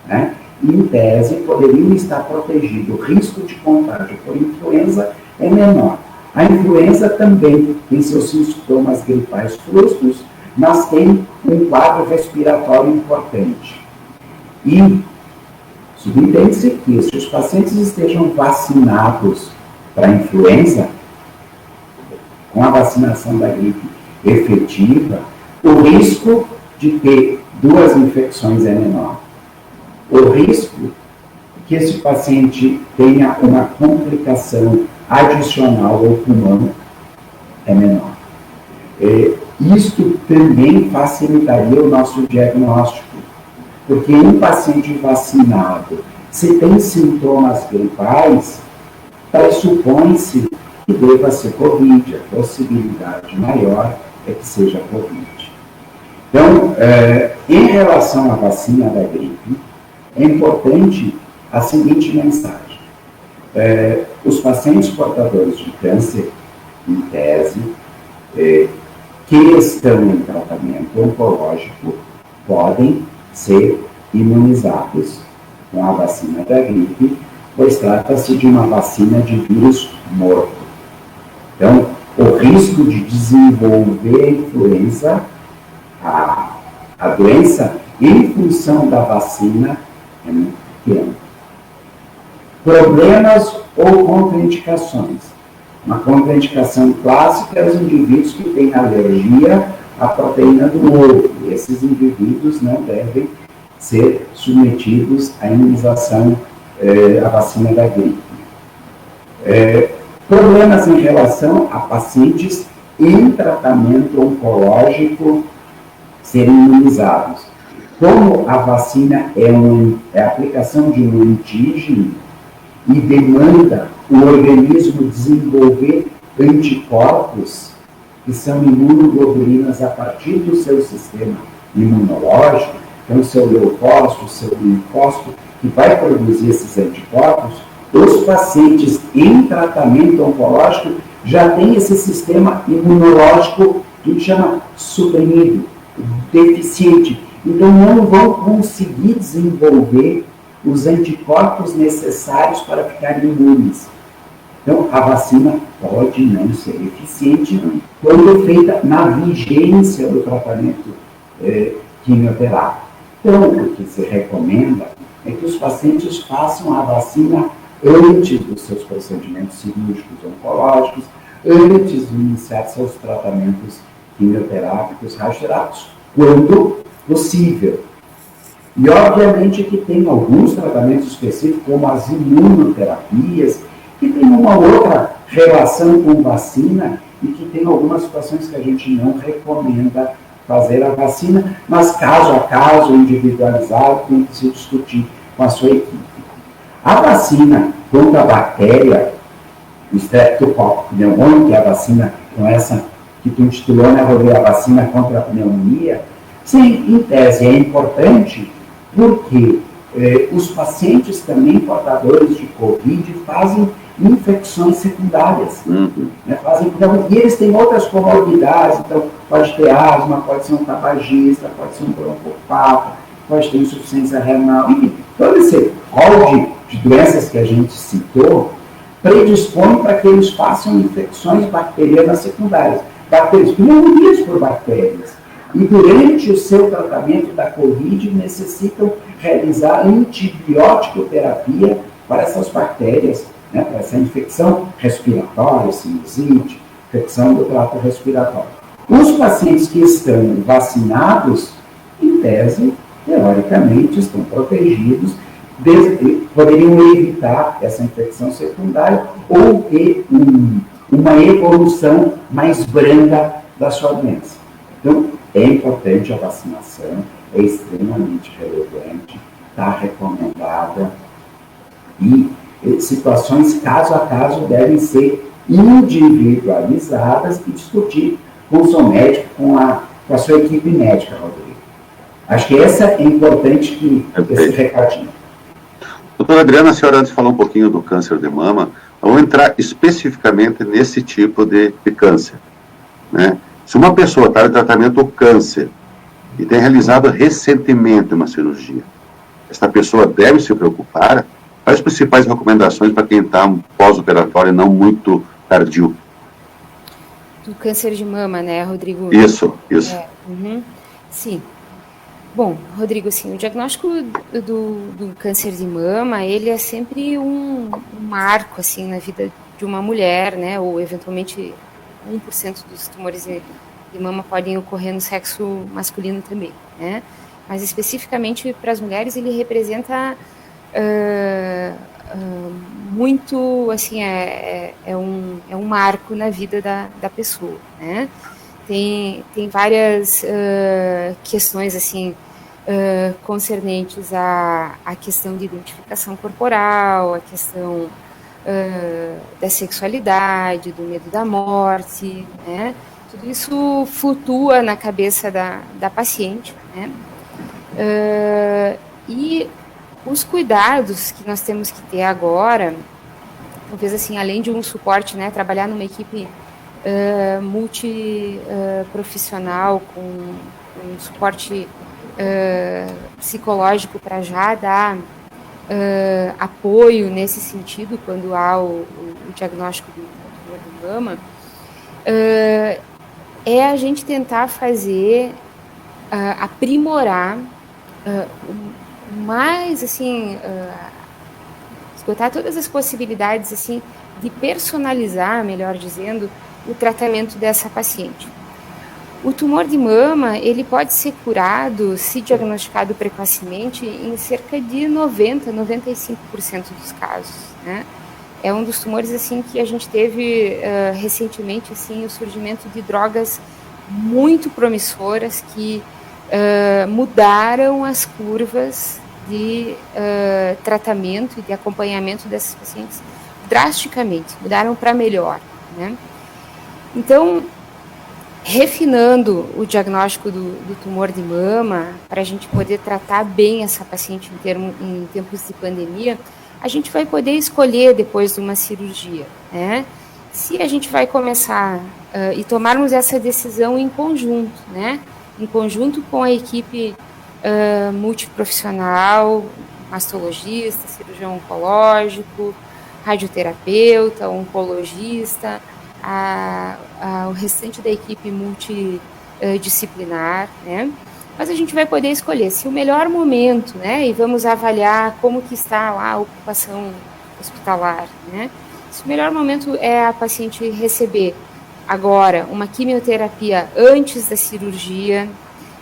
né, em tese, poderiam estar protegidos. O risco de contágio por influenza é menor. A influenza também tem seus sintomas gripais frustros, mas tem um quadro respiratório importante. E subentende-se que, se os pacientes estejam vacinados para a influenza, com a vacinação da gripe efetiva, o risco de ter 2 infecções é menor. O risco que esse paciente tenha uma complicação adicional ao pulmão é menor. Isto também facilitaria o nosso diagnóstico, porque um paciente vacinado, se tem sintomas gripais, pressupõe-se que deva ser Covid, a possibilidade maior é que seja Covid. Então, em relação à vacina da gripe, é importante a seguinte mensagem. Os pacientes portadores de câncer, em tese, que estão em tratamento oncológico, podem ser imunizados com a vacina da gripe, pois trata-se de uma vacina de vírus morto. Então, o risco de desenvolver a influenza, a doença, em função da vacina, é muito pequeno. Problemas ou contraindicações. Uma contraindicação clássica é os indivíduos que têm alergia à proteína do ovo. E esses indivíduos não devem ser submetidos à imunização, à vacina da gripe. Problemas em relação a pacientes em tratamento oncológico serem imunizados. Como a vacina é a aplicação de um antígeno e demanda o organismo desenvolver anticorpos, que são imunoglobulinas a partir do seu sistema imunológico, então seu leucócito, seu linfócito, que vai produzir esses anticorpos, os pacientes em tratamento oncológico já têm esse sistema imunológico que a gente chama suprimido, deficiente. Então não vão conseguir desenvolver os anticorpos necessários para ficarem imunes. Então, a vacina pode não ser eficiente quando feita na vigência do tratamento quimioterápico. Então, o que se recomenda é que os pacientes façam a vacina antes dos seus procedimentos cirúrgicos oncológicos, antes de iniciar seus tratamentos quimioterápicos, radioterápicos, quando possível. E, obviamente, que tem alguns tratamentos específicos, como as imunoterapias, que tem uma outra relação com vacina e que tem algumas situações que a gente não recomenda fazer a vacina, mas caso a caso, individualizado, tem que se discutir com a sua equipe. A vacina contra a bactéria, o Streptococcus pneumoniae, que é a vacina com essa que tu intitulou, né, Rodrigo, a vacina contra a pneumonia, sim, em tese é importante porque os pacientes também portadores de Covid fazem infecções secundárias. Né, e eles têm outras comorbidades, então pode ter asma, pode ser um tabagista, pode ser um broncopata, pode ter insuficiência renal, enfim, todo esse rol de doenças que a gente citou predispõe para que eles façam infecções bacterianas secundárias, pneumonias por bactérias. E durante o seu tratamento da Covid necessitam realizar antibiótico terapia para essas bactérias, né, para essa infecção respiratória, sinusite, infecção do trato respiratório. Os pacientes que estão vacinados, em tese, teoricamente, estão protegidos, poderiam evitar essa infecção secundária ou ter uma evolução mais branda da sua doença. Então, é importante a vacinação, é extremamente relevante, está recomendada e situações caso a caso devem ser individualizadas e discutir com o seu médico, com a sua equipe médica, Rodrigo. Acho que essa é importante que esse recadinho. Doutora Adriana, a senhora antes falou um pouquinho do câncer de mama, vamos entrar especificamente nesse tipo de câncer, né? Se uma pessoa está em tratamento do câncer e tem realizado recentemente uma cirurgia, essa pessoa deve se preocupar? Quais as principais recomendações para quem está pós-operatório e não muito tardio? Do câncer de mama, né, Rodrigo? Isso. Sim. Bom, Rodrigo, sim, o diagnóstico do câncer de mama, ele é sempre um marco, assim, na vida de uma mulher, né, ou eventualmente 1% dos tumores de mama podem ocorrer no sexo masculino também, né? Mas especificamente para as mulheres ele representa muito, assim, é um marco na vida da pessoa, né? tem várias questões assim concernentes à questão de identificação corporal, a questão da sexualidade, do medo da morte, né? Tudo isso flutua na cabeça da paciente, né? E os cuidados que nós temos que ter agora, talvez assim, além de um suporte, né, trabalhar numa equipe multiprofissional com um suporte psicológico para já dar apoio nesse sentido quando há o diagnóstico do tumor do mama, é a gente tentar fazer, aprimorar mais, assim, esgotar todas as possibilidades, assim, de personalizar, melhor dizendo, o tratamento dessa paciente. O tumor de mama, ele pode ser curado, se diagnosticado precocemente, em cerca de 90-95% dos casos, né? É um dos tumores, assim, que a gente teve recentemente, assim, o surgimento de drogas muito promissoras que mudaram as curvas de tratamento e de acompanhamento dessas pacientes drasticamente, mudaram para melhor, né? Então, refinando o diagnóstico do tumor de mama, para a gente poder tratar bem essa paciente em tempos de pandemia, a gente vai poder escolher depois de uma cirurgia, né? Se a gente vai começar e tomarmos essa decisão em conjunto, né? Em conjunto com a equipe multiprofissional, mastologista, cirurgião oncológico, radioterapeuta, oncologista, o restante da equipe multidisciplinar, né? Mas a gente vai poder escolher se o melhor momento, né? E vamos avaliar como que está lá a ocupação hospitalar, né? Se o melhor momento é a paciente receber agora uma quimioterapia antes da cirurgia,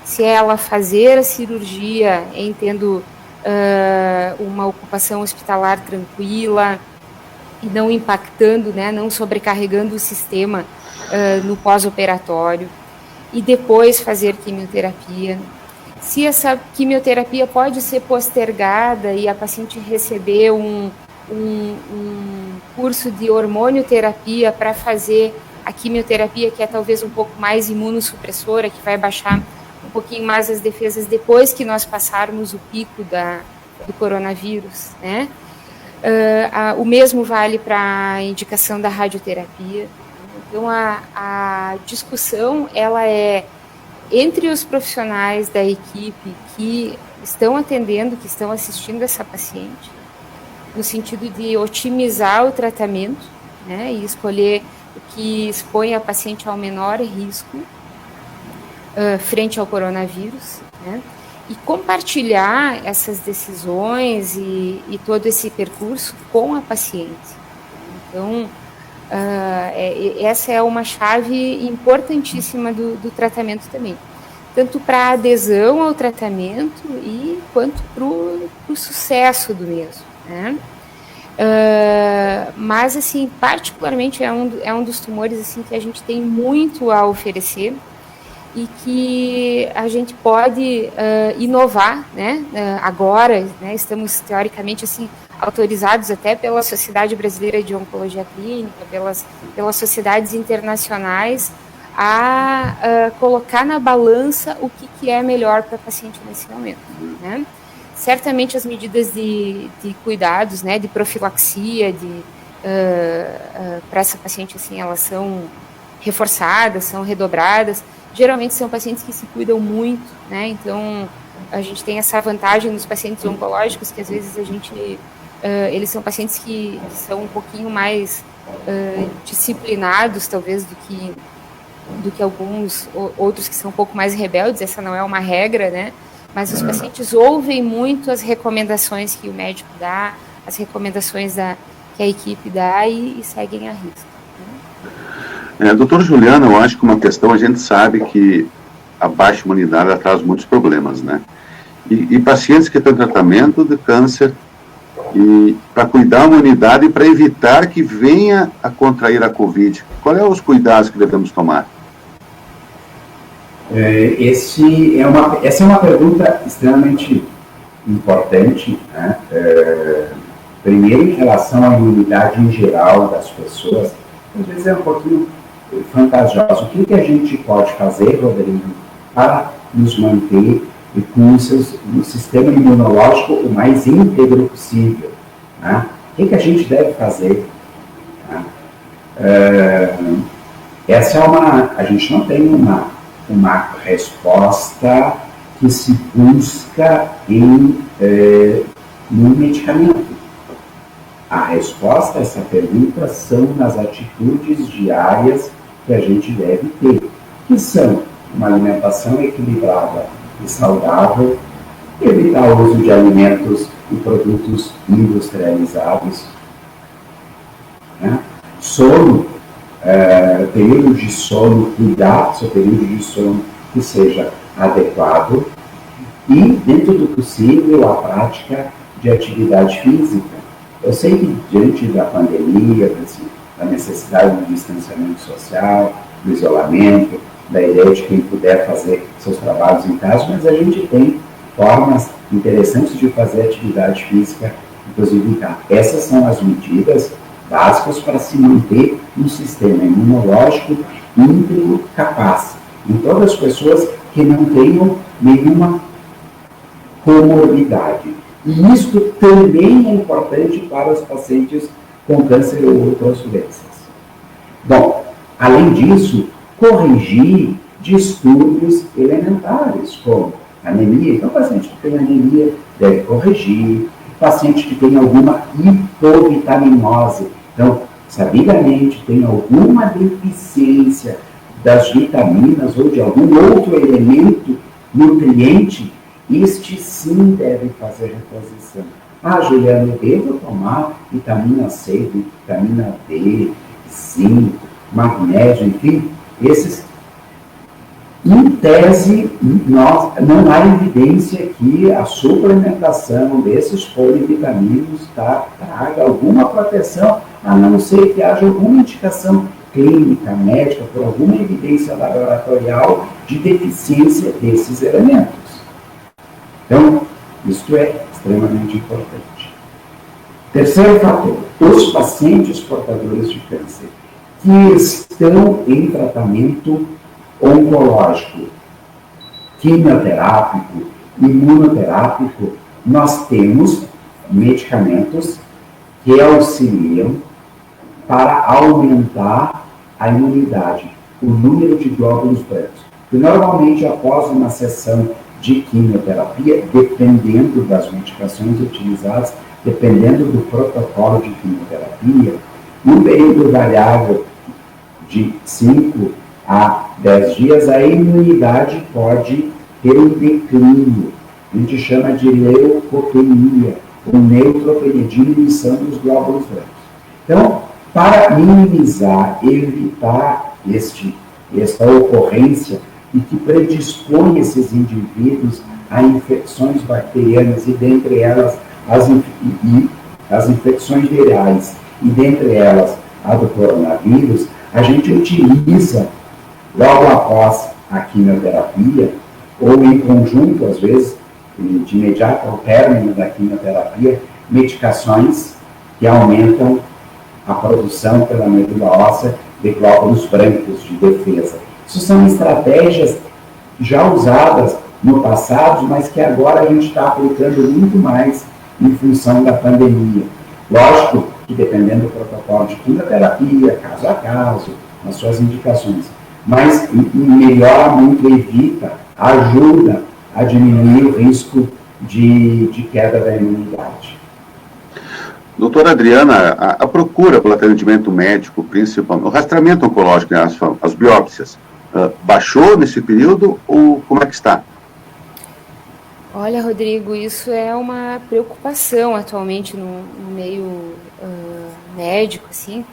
se ela fazer a cirurgia em tendo uma ocupação hospitalar tranquila e não impactando, né, não sobrecarregando o sistema no pós-operatório, e depois fazer quimioterapia. Se essa quimioterapia pode ser postergada e a paciente receber um curso de hormonioterapia para fazer a quimioterapia, que é talvez um pouco mais imunossupressora, que vai baixar um pouquinho mais as defesas depois que nós passarmos o pico do coronavírus, né? O mesmo vale para a indicação da radioterapia. Então, a discussão, ela é entre os profissionais da equipe que estão atendendo, que estão assistindo essa paciente, no sentido de otimizar o tratamento, né, e escolher o que expõe a paciente ao menor risco frente ao coronavírus, né, e compartilhar essas decisões e todo esse percurso com a paciente. Então, essa é uma chave importantíssima do tratamento também, tanto para a adesão ao tratamento quanto para o sucesso do mesmo, né? Mas, assim, particularmente é um dos tumores, assim, que a gente tem muito a oferecer e que a gente pode inovar, né? Agora, né, estamos teoricamente assim autorizados até pela Sociedade Brasileira de Oncologia Clínica, pelas sociedades internacionais, a colocar na balança o que é melhor para a paciente nesse momento, né? Certamente as medidas de cuidados, né, de profilaxia, para essa paciente, assim, elas são reforçadas, são redobradas. Geralmente são pacientes que se cuidam muito, né? Então a gente tem essa vantagem nos pacientes oncológicos, que às vezes eles são pacientes que são um pouquinho mais disciplinados, talvez, do que alguns outros que são um pouco mais rebeldes. Essa não é uma regra, né? Mas os pacientes ouvem muito as recomendações que o médico dá, as recomendações que a equipe dá e seguem a risco. Doutor Juliano, eu acho que uma questão, a gente sabe que a baixa imunidade traz muitos problemas, né? E pacientes que têm tratamento de câncer, e para cuidar da imunidade e para evitar que venha a contrair a Covid, quais são os cuidados que devemos tomar? Essa é uma pergunta extremamente importante, né? Primeiro, em relação à imunidade em geral das pessoas, às vezes é um pouquinho fantasioso. O que a gente pode fazer, Rodrigo, para nos manter com o sistema imunológico o mais íntegro possível? Né? O que a gente deve fazer? Né? A gente não tem uma resposta que se busca no medicamento. A resposta a essa pergunta são nas atitudes diárias que a gente deve ter, que são uma alimentação equilibrada e saudável, evitar o uso de alimentos e produtos industrializados, né? Sono, período de sono, cuidar do seu período de sono que seja adequado e, dentro do possível, a prática de atividade física. Eu sei que, diante da pandemia, da necessidade do distanciamento social, do isolamento, da ideia de quem puder fazer seus trabalhos em casa, mas a gente tem formas interessantes de fazer atividade física, inclusive em casa. Essas são as medidas básicas para se manter um sistema imunológico íntegro, capaz, em todas as pessoas que não tenham nenhuma comorbidade. E isso também é importante para os pacientes com câncer ou outras doenças. Bom, além disso, corrigir distúrbios elementares, como anemia. Então, o paciente que tem anemia deve corrigir. O paciente que tem alguma hipovitaminose, então, sabidamente tem alguma deficiência das vitaminas ou de algum outro elemento nutriente, este sim deve fazer reposição. Juliano, eu devo tomar vitamina C, vitamina D, zinco, magnésio, enfim, esses, em tese, não há evidência que a suplementação desses polivitaminos traga alguma proteção, a não ser que haja alguma indicação clínica, médica, por alguma evidência laboratorial de deficiência desses elementos. Então, isto é extremamente importante. Terceiro fator, os pacientes portadores de câncer que estão em tratamento oncológico, quimioterápico, imunoterápico, nós temos medicamentos que auxiliam para aumentar a imunidade, o número de glóbulos brancos. E normalmente, após uma sessão de quimioterapia, dependendo das medicações utilizadas, dependendo do protocolo de quimioterapia, num período variável de 5 a 10 dias, a imunidade pode ter um declínio. A gente chama de leucopenia, ou neutropenia, diminuição dos glóbulos brancos. Então, para minimizar, evitar esta ocorrência e que predispõe esses indivíduos a infecções bacterianas e, dentre elas, as infecções virais, e dentre elas a do coronavírus, a gente utiliza, logo após a quimioterapia, ou em conjunto, às vezes, de imediato ao término da quimioterapia, medicações que aumentam a produção pela medula óssea de glóbulos brancos de defesa. Isso são estratégias já usadas no passado, mas que agora a gente está aplicando muito mais em função da pandemia. Lógico que dependendo do protocolo de quimioterapia, caso a caso, nas suas indicações, mas melhora muito, evita, ajuda a diminuir o risco de queda da imunidade. Doutora Adriana, a procura pelo atendimento médico, principalmente, o rastreamento oncológico, né, as biópsias, baixou nesse período ou como é que está? Olha, Rodrigo, isso é uma preocupação atualmente no meio médico, assim,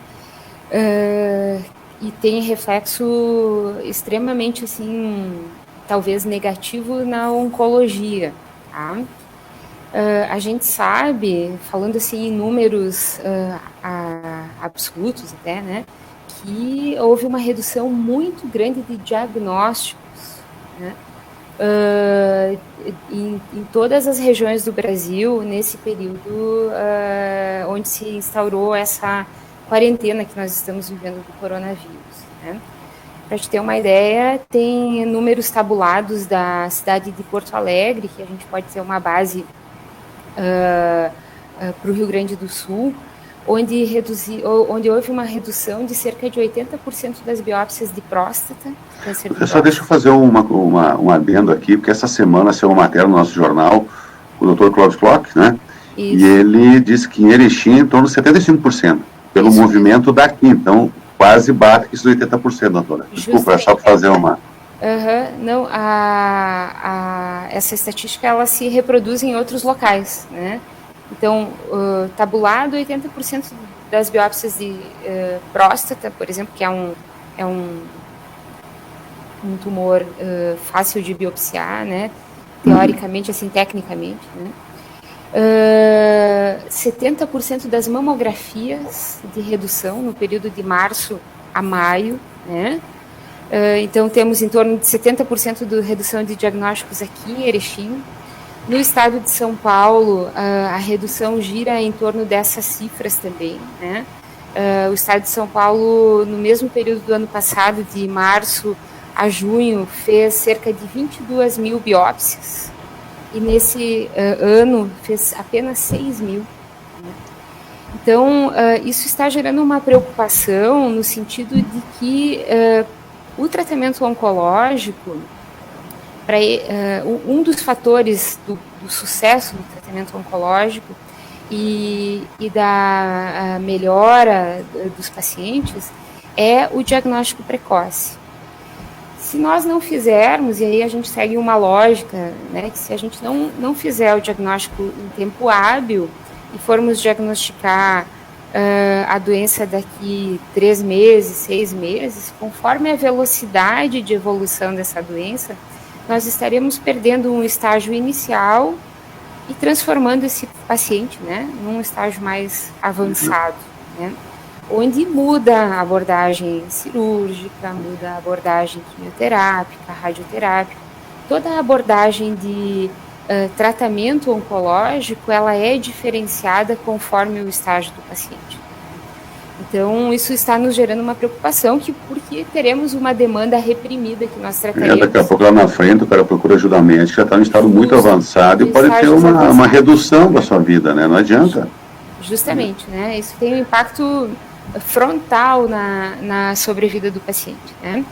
e tem reflexo extremamente, assim, talvez negativo na oncologia, tá? A gente sabe, falando assim em números absolutos até, né, que houve uma redução muito grande de diagnósticos né? Em todas as regiões do Brasil, nesse período onde se instaurou essa quarentena que nós estamos vivendo do coronavírus, né? Para te ter uma ideia, tem números tabulados da cidade de Porto Alegre, que a gente pode ter uma base para o Rio Grande do Sul, onde houve uma redução de cerca de 80% das biópsias de próstata. Só deixa eu fazer um adendo aqui, porque essa semana saiu uma matéria no nosso jornal, o Dr. Cláudio Klock, né? Isso. E ele disse que em Erechim, em torno de 75%, pelo isso movimento daqui. Então, quase bate esses 80%, doutora. Desculpa, é só para fazer uma... Não, essa estatística ela se reproduz em outros locais, né? Então, tabulado 80% das biópsias de próstata, por exemplo, que é um tumor fácil de biopsiar, né? Teoricamente, assim, tecnicamente, né? 70% das mamografias de redução no período de março a maio, né? Então, temos em torno de 70% de redução de diagnósticos aqui em Erechim. No estado de São Paulo, a redução gira em torno dessas cifras também, né? O estado de São Paulo, no mesmo período do ano passado, de março a junho, fez cerca de 22 mil biópsias. E nesse ano fez apenas 6 mil. Né? Então, isso está gerando uma preocupação no sentido de que o tratamento oncológico, um dos fatores do sucesso do tratamento oncológico e da melhora dos pacientes é o diagnóstico precoce. Se nós não fizermos, e aí a gente segue uma lógica, né, que se a gente não fizer o diagnóstico em tempo hábil e formos diagnosticar a doença daqui 3 meses, 6 meses, conforme a velocidade de evolução dessa doença, nós estaremos perdendo um estágio inicial e transformando esse paciente, né, num estágio mais avançado, né, onde muda a abordagem cirúrgica, muda a abordagem quimioterápica, radioterápica, toda a abordagem de tratamento oncológico, ela é diferenciada conforme o estágio do paciente. Então, isso está nos gerando uma preocupação, porque teremos uma demanda reprimida que nós trataremos. Daqui a pouco lá na frente o cara procura ajuda médica, já está em estado muito avançado e pode ter uma redução da sua vida, né? Não adianta. Justamente, né? Isso tem um impacto frontal na sobrevida do paciente, né?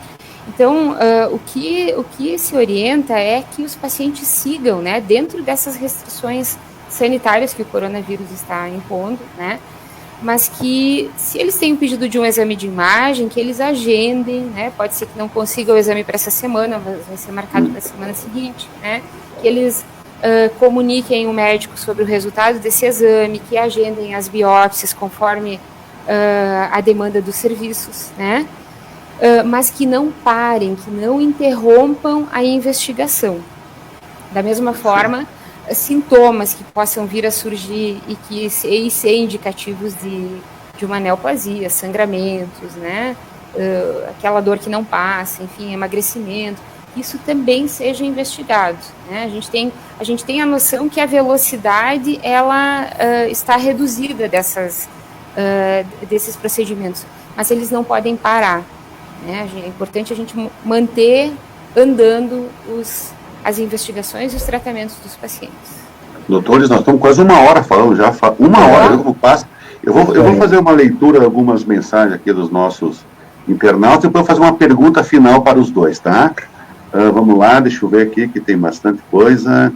Então, o que se orienta é que os pacientes sigam, né, dentro dessas restrições sanitárias que o coronavírus está impondo, né? Mas que, se eles têm um pedido de um exame de imagem, que eles agendem, né? Pode ser que não consigam o exame para essa semana, mas vai ser marcado para a semana seguinte, né? Que eles comuniquem o médico sobre o resultado desse exame, que agendem as biópsias conforme a demanda dos serviços, né? Mas que não parem, que não interrompam a investigação. Da mesma forma, sintomas que possam vir a surgir e que ser indicativos de uma neoplasia, sangramentos, né? Aquela dor que não passa, enfim, emagrecimento, isso também seja investigado, né? A gente tem a noção que a velocidade ela está reduzida desses procedimentos, mas eles não podem parar, né? É importante a gente manter andando as investigações e os tratamentos dos pacientes. Doutores, nós estamos quase 1 hora falando já, uma hora, como passa. Eu vou fazer uma leitura, algumas mensagens aqui dos nossos internautas, e depois eu vou fazer uma pergunta final para os dois, tá? Vamos lá, deixa eu ver aqui, que tem bastante coisa.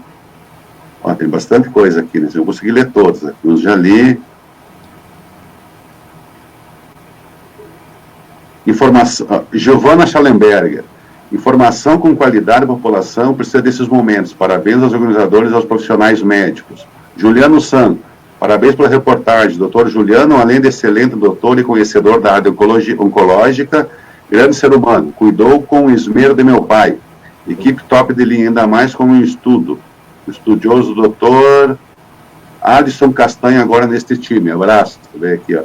Ó, tem bastante coisa aqui, né? Eu vou conseguir ler todos, aqui. Eu já li. Informação, Giovana Schallenberger. Informação com qualidade da população precisa desses momentos. Parabéns aos organizadores e aos profissionais médicos. Juliano San, parabéns pela reportagem. Doutor Juliano, além de excelente doutor e conhecedor da área oncológica, grande ser humano, cuidou com o esmero de meu pai. Equipe top de linha, ainda mais com um estudo. O estudioso doutor Alisson Castanha agora neste time. Abraço. Deixa eu ver aqui, ó.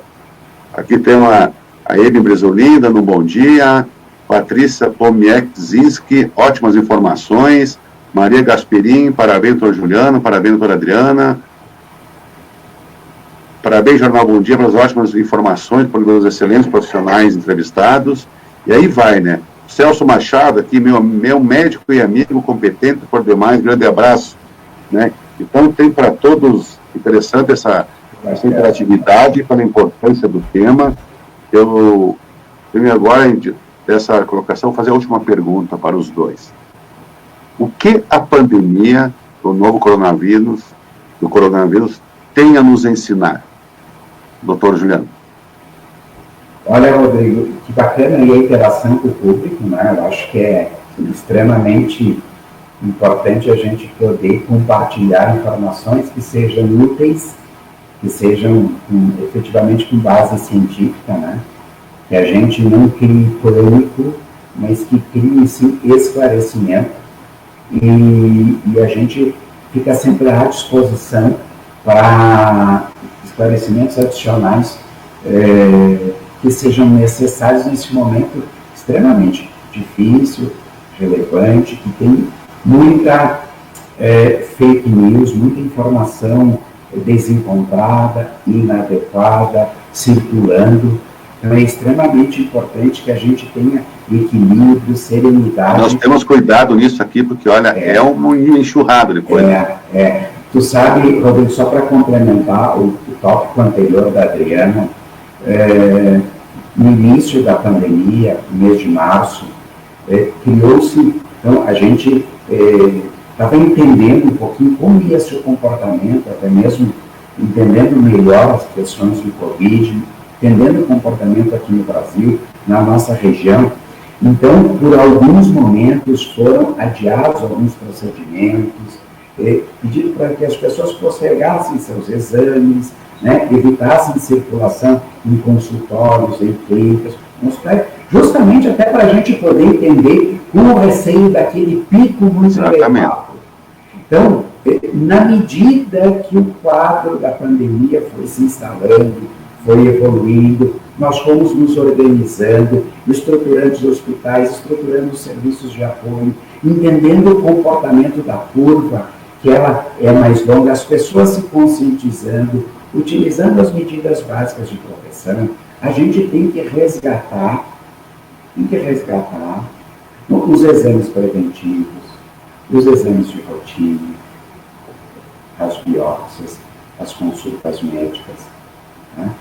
Aqui tem a Emi Bresolim dando um bom dia. Patrícia Pomiek-Zinski, ótimas informações. Maria Gasperim, parabéns, doutor Juliano, parabéns, doutora Adriana. Parabéns, Jornal Bom Dia, pelas ótimas informações, pelos excelentes profissionais entrevistados. E aí vai, né? Celso Machado, aqui, meu médico e amigo competente por demais, grande abraço. Né? Então, tem para todos, interessante essa interatividade, pela importância do tema. Eu tenho agora, dessa colocação, fazer a última pergunta para os dois. O que a pandemia do novo coronavírus, tem a nos ensinar? Doutor Juliano. Olha, Rodrigo, que bacana aí a interação com o público, né? Eu acho que é extremamente importante a gente poder compartilhar informações que sejam úteis, que sejam efetivamente com base científica, né? Que a gente não crie pânico, mas que crie sim esclarecimento e a gente fica sempre à disposição para esclarecimentos adicionais que sejam necessários nesse momento extremamente difícil, relevante, que tem muita fake news, muita informação desencontrada, inadequada, circulando. Então é extremamente importante que a gente tenha equilíbrio, serenidade. Nós temos cuidado nisso aqui, porque, olha, é uma enxurrada de coisa. Tu sabe, Rodrigo, só para complementar o tópico anterior da Adriana, no início da pandemia, no mês de março, criou-se, então a gente estava entendendo um pouquinho como ia ser o comportamento, até mesmo entendendo melhor as questões do Covid, entendendo o comportamento aqui no Brasil, na nossa região. Então, por alguns momentos foram adiados alguns procedimentos, pedido para que as pessoas postergassem seus exames, né, evitassem circulação em consultórios, em clínicas, justamente até para a gente poder entender o receio daquele pico muito elevado. Então, na medida que o quadro da pandemia foi se instalando, foi evoluindo, nós fomos nos organizando, estruturando os hospitais, estruturando os serviços de apoio, entendendo o comportamento da curva, que ela é mais longa, as pessoas se conscientizando, utilizando as medidas básicas de proteção, a gente tem que resgatar os exames preventivos, os exames de rotina, as biópsias, as consultas médicas, né?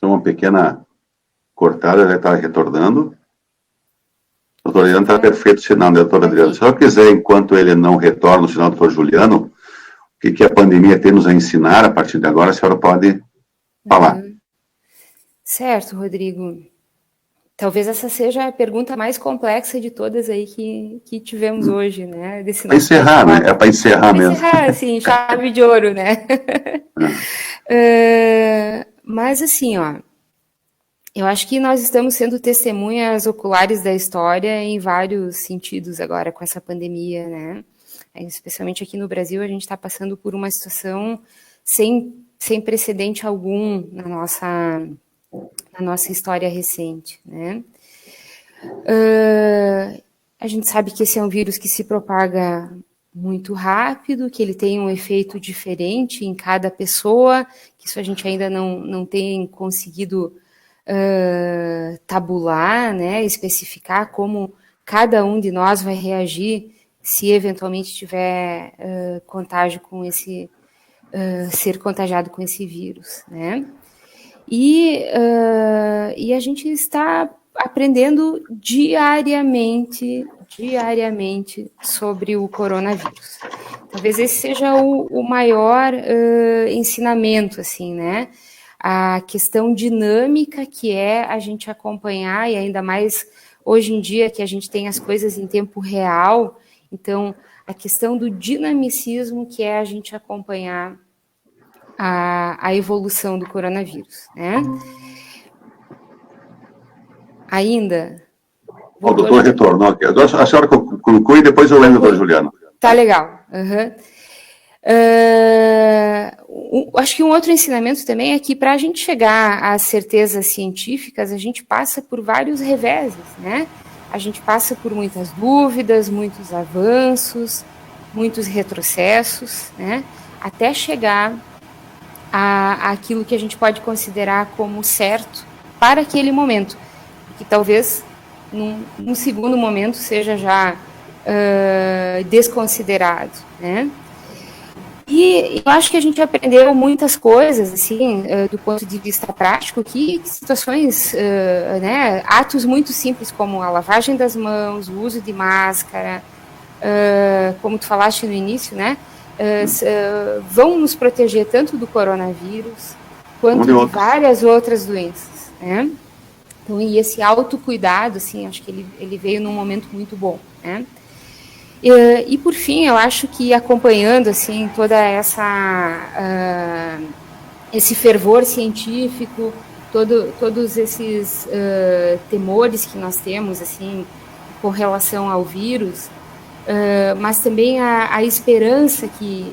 Uma pequena cortada, já está retornando. O doutor Adriano está perfeito o sinal, né, doutor Adriano? Se eu quiser, enquanto ele não retorna o sinal do doutor Juliano, o que a pandemia tem nos a ensinar a partir de agora, a senhora pode falar. Certo, Rodrigo. Talvez essa seja a pergunta mais complexa de todas aí que tivemos hoje, né? Para encerrar, né? É para encerrar mesmo. Para encerrar, assim, chave de ouro, né? Mas, assim, ó, eu acho que nós estamos sendo testemunhas oculares da história em vários sentidos agora com essa pandemia, né? Especialmente aqui no Brasil, a gente está passando por uma situação sem precedente algum na nossa história recente, né? A gente sabe que esse é um vírus que se propaga muito rápido, que ele tem um efeito diferente em cada pessoa, que isso a gente ainda não tem conseguido tabular, né, especificar como cada um de nós vai reagir se eventualmente tiver contágio com esse, ser contagiado com esse vírus, né? E a gente está aprendendo diariamente sobre o coronavírus. Talvez esse seja o maior ensinamento, assim, né? A questão dinâmica que é a gente acompanhar, e ainda mais hoje em dia que a gente tem as coisas em tempo real, então a questão do dinamicismo que é a gente acompanhar a evolução do coronavírus, né? Ainda... O doutor retornou aqui. Agora a senhora conclui e depois eu lembro do doutor Juliano. Tá legal. Uhum. Acho que um outro ensinamento também é que para a gente chegar às certezas científicas, a gente passa por vários reveses, né? A gente passa por muitas dúvidas, muitos avanços, muitos retrocessos, né? Até chegar àquilo que a gente pode considerar como certo para aquele momento, que talvez num segundo momento seja já desconsiderado, né? E eu acho que a gente aprendeu muitas coisas, assim, do ponto de vista prático, que situações, né, atos muito simples como a lavagem das mãos, o uso de máscara, como tu falaste no início, né, vão nos proteger tanto do coronavírus quanto de várias outras doenças, né? Então, e esse autocuidado, assim, acho que ele veio num momento muito bom, né? E por fim, eu acho que acompanhando assim toda esse fervor científico, todos esses temores que nós temos assim com relação ao vírus, mas também a esperança que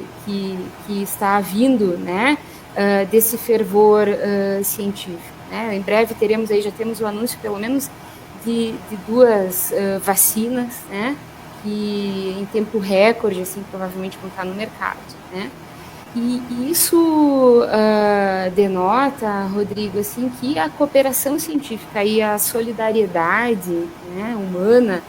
está vindo, né, desse fervor científico, né? Em breve já temos o anúncio pelo menos de 2 vacinas, né? Que em tempo recorde, assim, provavelmente vão estar no mercado, né? E isso denota, Rodrigo, assim, que a cooperação científica e a solidariedade, né, humana,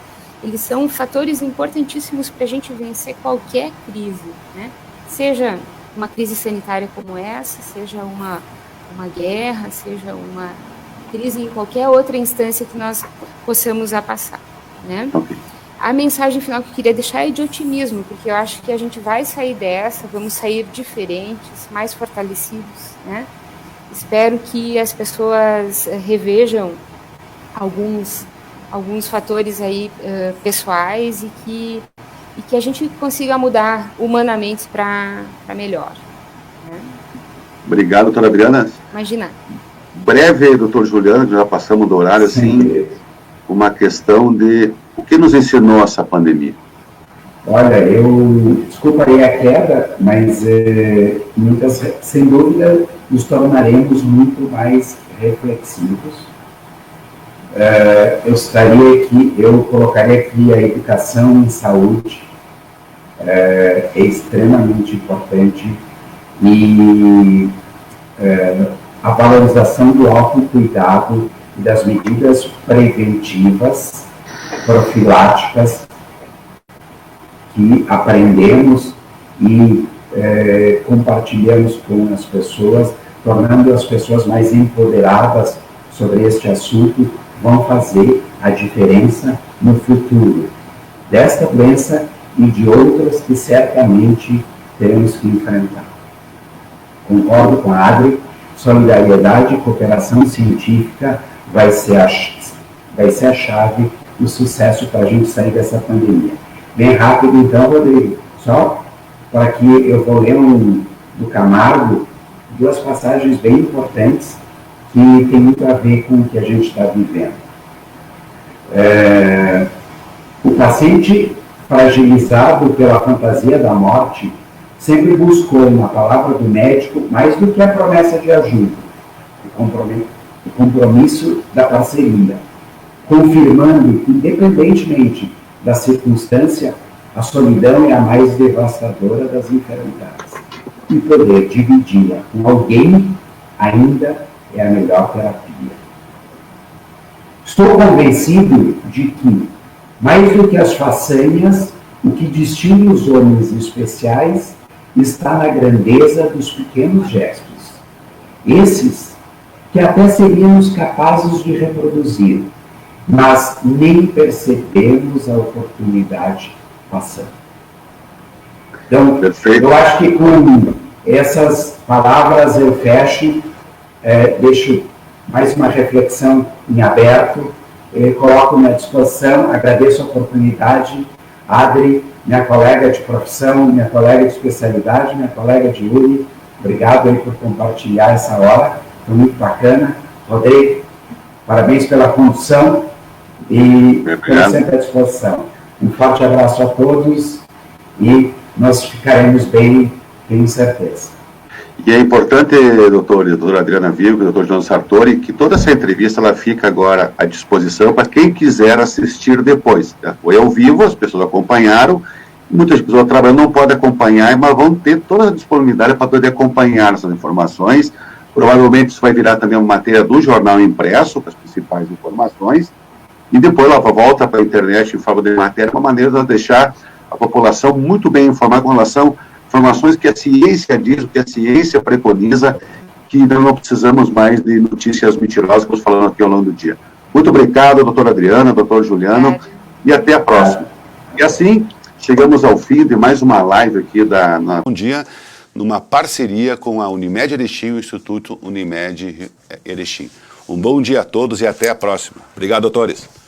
eles são fatores importantíssimos para a gente vencer qualquer crise, né? Seja uma crise sanitária como essa, seja uma guerra, seja uma crise em qualquer outra instância que nós possamos passar, né? A mensagem final que eu queria deixar é de otimismo, porque eu acho que a gente vai sair dessa, vamos sair diferentes, mais fortalecidos, né? Espero que as pessoas revejam alguns fatores aí pessoais e que a gente consiga mudar humanamente para melhor, né? Obrigado, doutora Adriana. Imagina. Breve, doutor Juliano, já passamos do horário, assim, uma questão de o que nos ensinou essa pandemia? Olha, desculpa aí a queda, mas sem dúvida nos tornaremos muito mais reflexivos. Eu colocaria aqui a educação em saúde, é extremamente importante, e a valorização do autocuidado e das medidas preventivas, profiláticas, que aprendemos e compartilhamos com as pessoas, tornando as pessoas mais empoderadas sobre este assunto, vão fazer a diferença no futuro desta doença e de outras que certamente teremos que enfrentar. Concordo com a Adri, solidariedade e cooperação científica vai ser a chave do sucesso para a gente sair dessa pandemia. Bem rápido, então, Rodrigo, só para que eu vou ler do Camargo, 2 passagens bem importantes que tem muito a ver com o que a gente está vivendo. O paciente fragilizado pela fantasia da morte sempre buscou na palavra do médico mais do que a promessa de ajuda, o compromisso da parceria, confirmando que, independentemente da circunstância, a solidão é a mais devastadora das enfermidades. E poder dividi-la com alguém ainda é a melhor terapia. Estou convencido de que, mais do que as façanhas, o que distingue os homens especiais está na grandeza dos pequenos gestos. Esses que até seríamos capazes de reproduzir, mas nem percebemos a oportunidade passando. Então, eu acho que com essas palavras eu fecho, deixo mais uma reflexão em aberto, coloco-me à disposição, agradeço a oportunidade, Adri, minha colega de profissão, minha colega de especialidade, minha colega de UNI, obrigado aí por compartilhar essa hora, foi muito bacana. Rodrigo, parabéns pela condução e estou sempre à disposição. Um forte abraço a todos e nós ficaremos bem Tenho certeza. E é importante, doutora Adriana Vilk, doutor João Sartori, que toda essa entrevista ela fica agora à disposição para quem quiser assistir depois. Tá? Foi ao vivo, as pessoas acompanharam, muitas pessoas trabalhando não podem acompanhar, mas vão ter toda a disponibilidade para poder acompanhar essas informações. Provavelmente isso vai virar também uma matéria do jornal impresso, com as principais informações, e depois ela volta para a internet em forma de matéria, uma maneira de deixar a população muito bem informada com relação a informações que a ciência diz, o que a ciência preconiza, que não precisamos mais de notícias mentirosas que estamos falando aqui ao longo do dia. Muito obrigado, doutora Adriana, doutor Juliano, e até a próxima. E assim, chegamos ao fim de mais uma live aqui da... Bom dia, numa parceria com a Unimed Erechim e o Instituto Unimed Erechim. Um bom dia a todos e até a próxima. Obrigado, doutores.